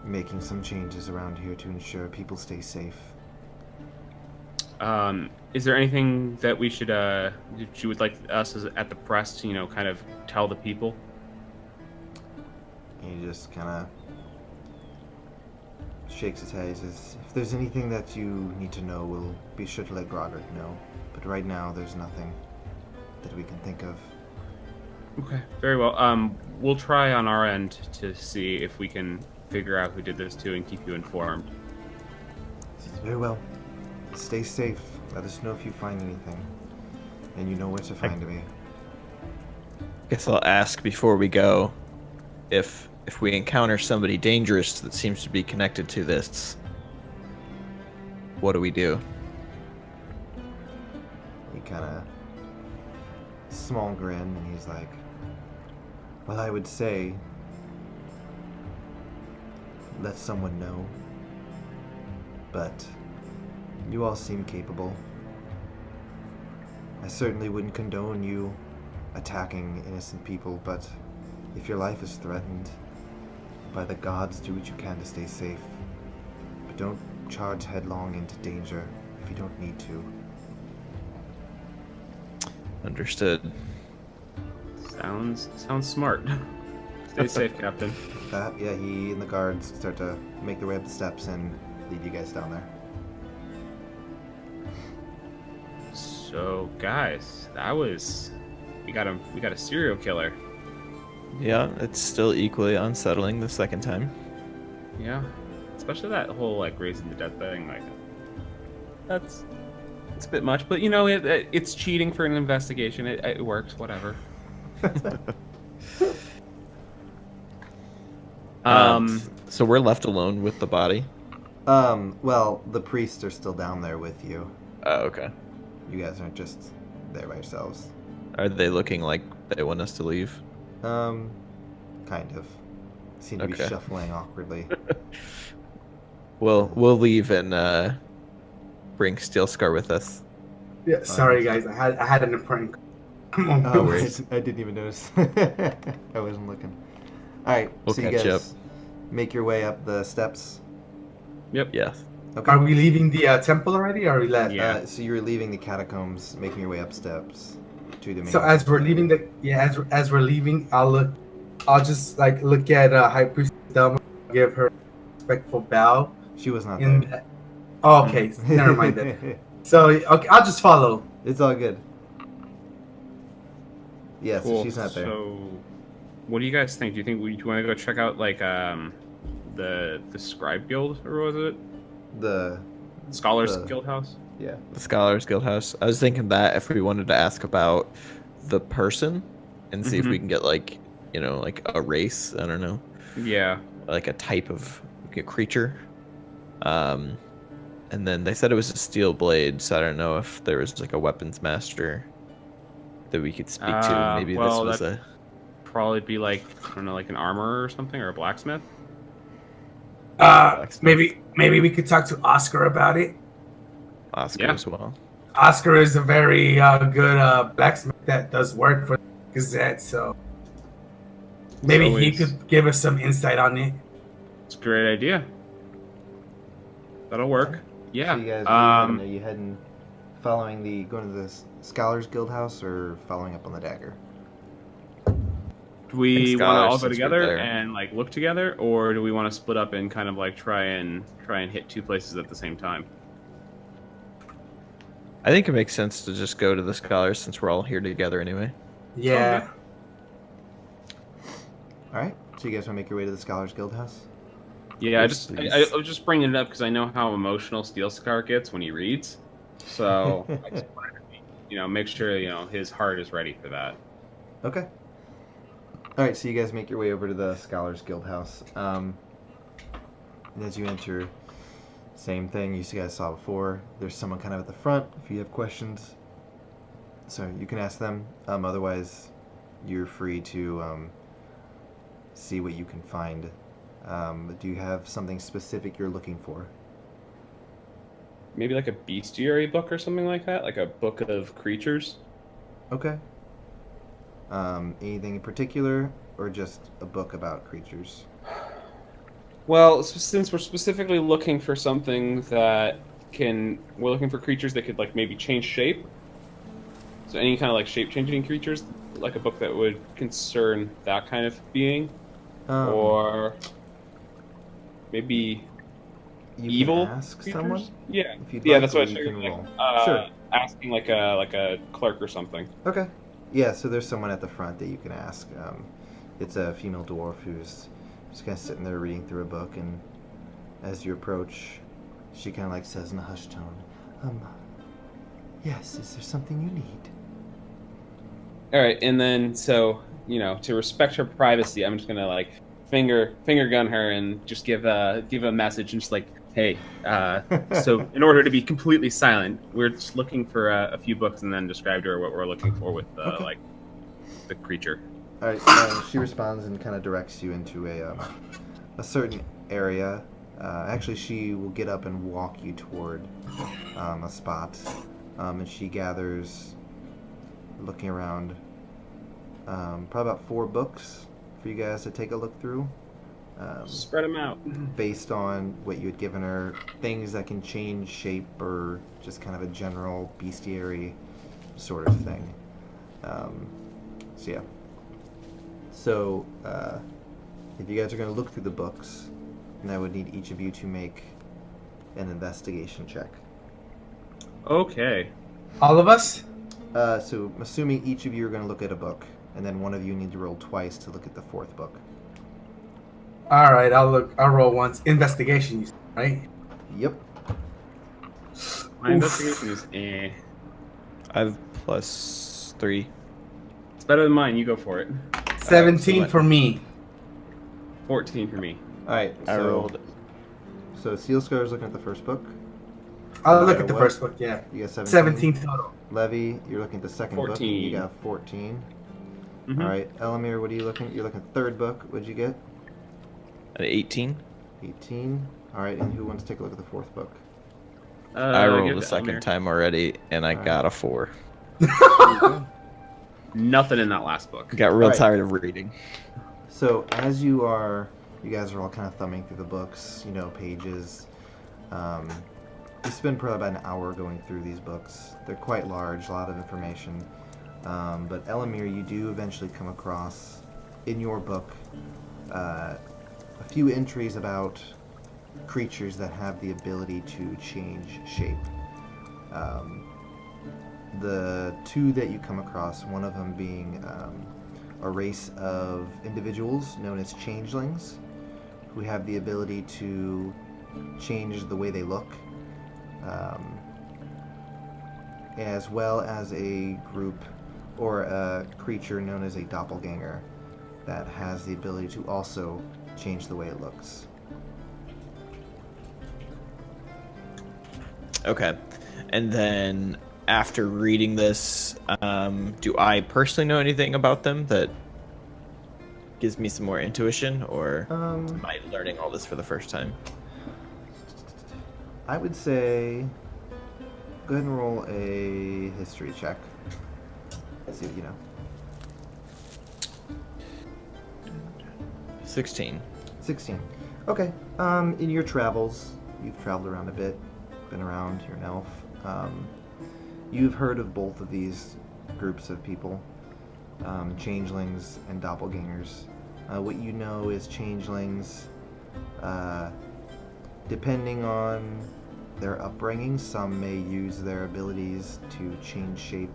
making some changes around here to ensure people stay safe. Is there anything that we should, you would like us at the press to, kind of tell the people? And he just kind of shakes his head. He says, if there's anything that you need to know, we'll be sure to let Groggart know. But right now, there's nothing that we can think of. Okay, very well. We'll try on our end to see if we can figure out who did this too and keep you informed. He says, very well. Stay safe. Let us know if you find anything. And you know where to find me. Guess I'll ask before we go if we encounter somebody dangerous that seems to be connected to this, what do we do? He kind of small grin, and he's like, well, I would say let someone know, but you all seem capable. I certainly wouldn't condone you attacking innocent people, but if your life is threatened, by the gods, do what you can to stay safe. But don't charge headlong into danger if you don't need to. Understood. Sounds smart. Stay safe, Captain. With that, yeah, he and the guards start to make their way up the steps and lead you guys down there. So, guys, we got a serial killer. Yeah, it's still equally unsettling the second time. Yeah, especially that whole raising the dead thing. It's a bit much, but it's cheating for an investigation. It works, whatever. So we're left alone with the body. Well, the priests are still down there with you. Oh, okay. You guys aren't just there by yourselves. Are they looking like they want us to leave? Kind of. Seem to be Okay. shuffling awkwardly. We'll leave and bring Steelscar with us. Yeah, sorry guys, I had an important. Oh, right. I didn't even notice. I wasn't looking. Alright, We'll so you catch guys up. make your way up the steps. Yep. Yes. Okay. Are we leaving the temple already, or are we left? Yeah. So you're leaving the catacombs, making your way up steps to the main. So as we're leaving as we're leaving, I'll just look at High Priestess Delma, give her a respectful bow. She was not In there. oh, okay, never mind then. So okay, I'll just follow. It's all good. Yeah, Cool. so she's not there. So, what do you guys think? Do you think you want to go check out the Scribe Guild, or was it The Scholars The- Guild House? yeah. The Scholars Guild House. I was thinking that if we wanted to ask about the person and see if we can get a race, I don't know, Yeah. like a type of creature. And then they said it was a steel blade, so I don't know if there was a weapons master that we could speak to. Maybe well, this was Probably be I don't know, an armorer or something, or a blacksmith. Maybe we could talk to Oscar about it. Oscar Yeah. as well. Oscar is a very good blacksmith that does work for the Gazette, so maybe he always- could give us some insight on it. It's a great idea. That'll work. Yeah. So you guys, are you heading, going to the Scholars Guild House, or following up on the dagger? Do we And want to all scholars, go since we're together there. and look together, or do we want to split up and kind of try and hit two places at the same time? I think it makes sense to just go to the Scholars since we're all here together anyway. Yeah. All right. So you guys want to make your way to the Scholars Guild House? Yeah, Yes, I was just bringing it up because I know how emotional Steelscar gets when he reads. So I just wanted to, make sure his heart is ready for that. Okay. All right. So you guys make your way over to the Scholars Guild House. And as you enter, same thing you guys saw before. There's someone kind of at the front. If you have questions, so you can ask them. Otherwise, you're free to see what you can find. Do you have something specific you're looking for? Maybe a bestiary book or something like that, like a book of creatures. Okay. Anything in particular, or just a book about creatures? Well, since we're specifically looking for something that we're looking for creatures that could like maybe change shape. So any kind of like shape-changing creatures, like a book that would concern that kind of being, or maybe you evil can ask creatures? someone. Yeah, If you'd yeah, like, that's or what I you figured. can Like, roll. Sure. Asking like a clerk or something. Okay. Yeah, so there's someone at the front that you can ask. It's a female dwarf who's just kind of sitting there reading through a book, and as you approach, she kind of like says in a hushed tone, yes, is there something you need? All right, and then so to respect her privacy, I'm just gonna like finger gun her and just give a message and just like, hey, so in order to be completely silent, we're just looking for a few books, and then describe to her what we're looking for with Okay. like the creature. All right, she responds and kind of directs you into a certain area. Actually, she will get up and walk you toward a spot, and she gathers, looking around, probably about 4 books for you guys to take a look through. Spread them out. Based on what you had given her, things that can change shape or just kind of a general bestiary sort of thing. So yeah. So if you guys are going to look through the books, then I would need each of you to make an investigation check. Okay. All of us? So I'm assuming each of you are going to look at a book, and then one of you need to roll twice to look at the 4th book. All right, I'll roll once. Investigation, you said, right? Yep. My investigation is I have +3. It's better than mine. You go for it. 17 for me. 14 for me. All right. I rolled. So Steelscar is looking at the first book. I'll look at the what? first book, yeah. You got 17 total. Levy, you're looking at the second book. 14. You got 14. Mhm. All right. Elamir, what are you looking? You're looking at the 3rd book. What'd you get? An 18. 18. All right. And who wants to take a look at the 4th book? I give rolled it the to second Elmir. time already, and I Alright. got a 4. Okay. Nothing in that last book. Got real Alright. tired of reading. So as you guys are all kind of thumbing through the books, pages. You spend probably about an hour going through these books. They're quite large, a lot of information. But Elamir, you do eventually come across, in your book, a few entries about creatures that have the ability to change shape. The 2 that you come across, one of them being a race of individuals known as changelings, who have the ability to change the way they look, as well as a group or a creature known as a doppelganger that has the ability to also change the way it looks. Okay. And then after reading this, do I personally know anything about them that gives me some more intuition, or am I learning all this for the first time? I would say go ahead and roll a history check. See what you know. 16. 16. Okay. In your travels, you've traveled around a bit, been around, you're an elf. You've heard of both of these groups of people, changelings and doppelgangers. What you know is changelings, depending on their upbringing, some may use their abilities to change shape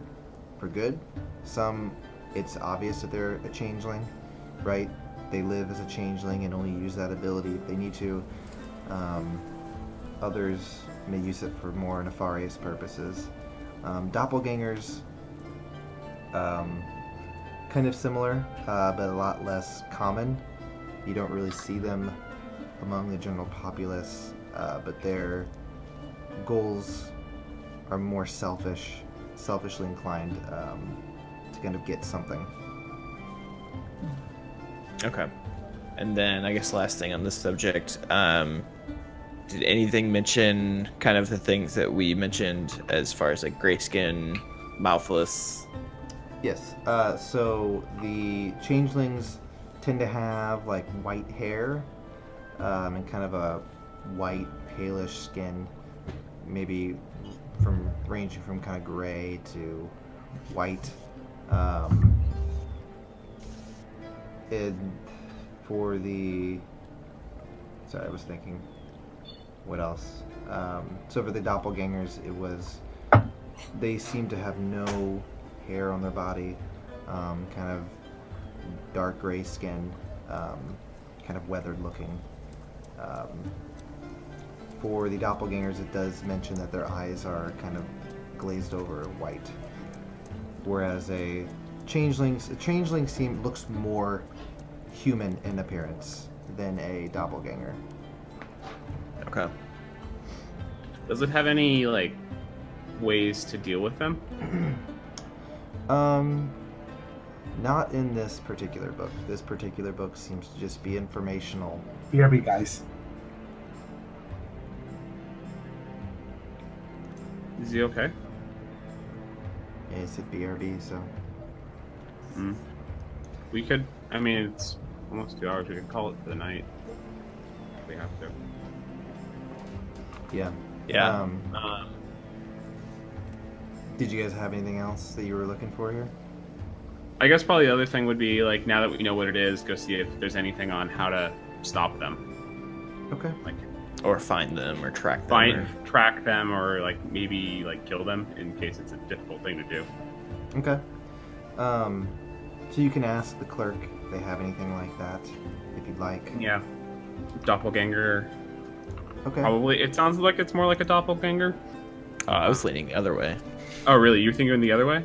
for good. Some, it's obvious that they're a changeling, right? They live as a changeling and only use that ability if they need to. Others may use it for more nefarious purposes. Doppelgangers, kind of similar, but a lot less common. You don't really see them among the general populace, but their goals are more selfishly inclined to kind of get something. Okay. And then I guess last thing on this subject, did anything mention kind of the things that we mentioned as far as like gray skin, mouthless? Yes. So the changelings tend to have like white hair and kind of a white, palish skin. maybe from ranging from kind of gray to white. And for the... Sorry, I was thinking, what else? So for the doppelgangers, it was... They seem to have no hair on their body, kind of dark gray skin, kind of weathered looking. For the doppelgangers, it does mention that their eyes are kind of glazed over white, whereas a changeling looks more human in appearance than a doppelganger. Okay. Does it have any like ways to deal with them? Not in this particular book. This particular book seems to just be informational. BRB, guys. Is he okay? Yeah, it said BRB, so... We could, I mean, it's almost 2 hours. We could call it for the night. If we have to. Yeah. Yeah. Did you guys have anything else that you were looking for here? I guess probably the other thing would be, like, now that we know what it is, go see if there's anything on how to stop them. Okay. Like, Or find them, or track them. track them, or, like, maybe, like, kill them in case it's a difficult thing to do. Okay. So you can ask the clerk if they have anything like that, if you'd like. Yeah. Doppelganger. Okay. Probably. It sounds like it's more like a doppelganger. I was leaning the other way. Oh, really? You're thinking the other way?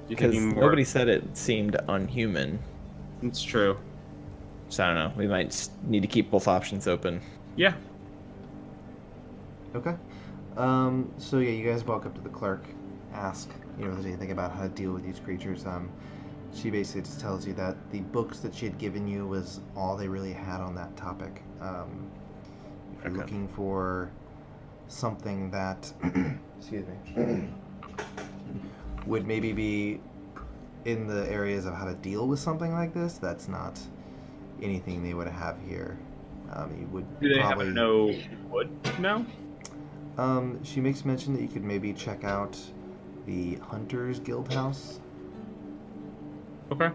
You're Because thinking more... nobody said it seemed unhuman. It's true. So I don't know. We might need to keep both options open. Yeah. Okay. So yeah, you guys walk up to the clerk, ask, if there's anything about how to deal with these creatures. She basically just tells you that the books that she had given you was all they really had on that topic. If you're looking for something that, excuse me, would maybe be in the areas of how to deal with something like this, that's not anything they would have here. You would Do they probably... happen to know wood now? She makes mention that you could maybe check out the Hunters Guild House. Okay.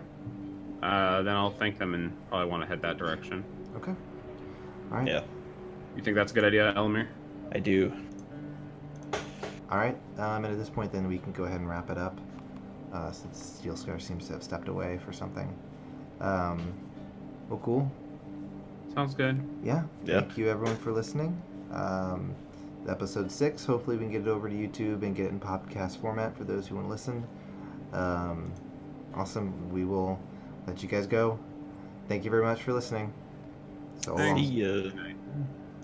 Then I'll thank them and probably want to head that direction. Okay. Alright. Yeah, You think that's a good idea, Elamir? I do. Alright, and at this point then we can go ahead and wrap it up, since Steelscar seems to have stepped away for something. Well, cool. Sounds good. Yeah, Yeah. thank you everyone for listening. Episode 6, hopefully we can get it over to YouTube and get it in podcast format for those who want to listen. Awesome, we will let you guys go. Thank you very much for listening. So long. See ya.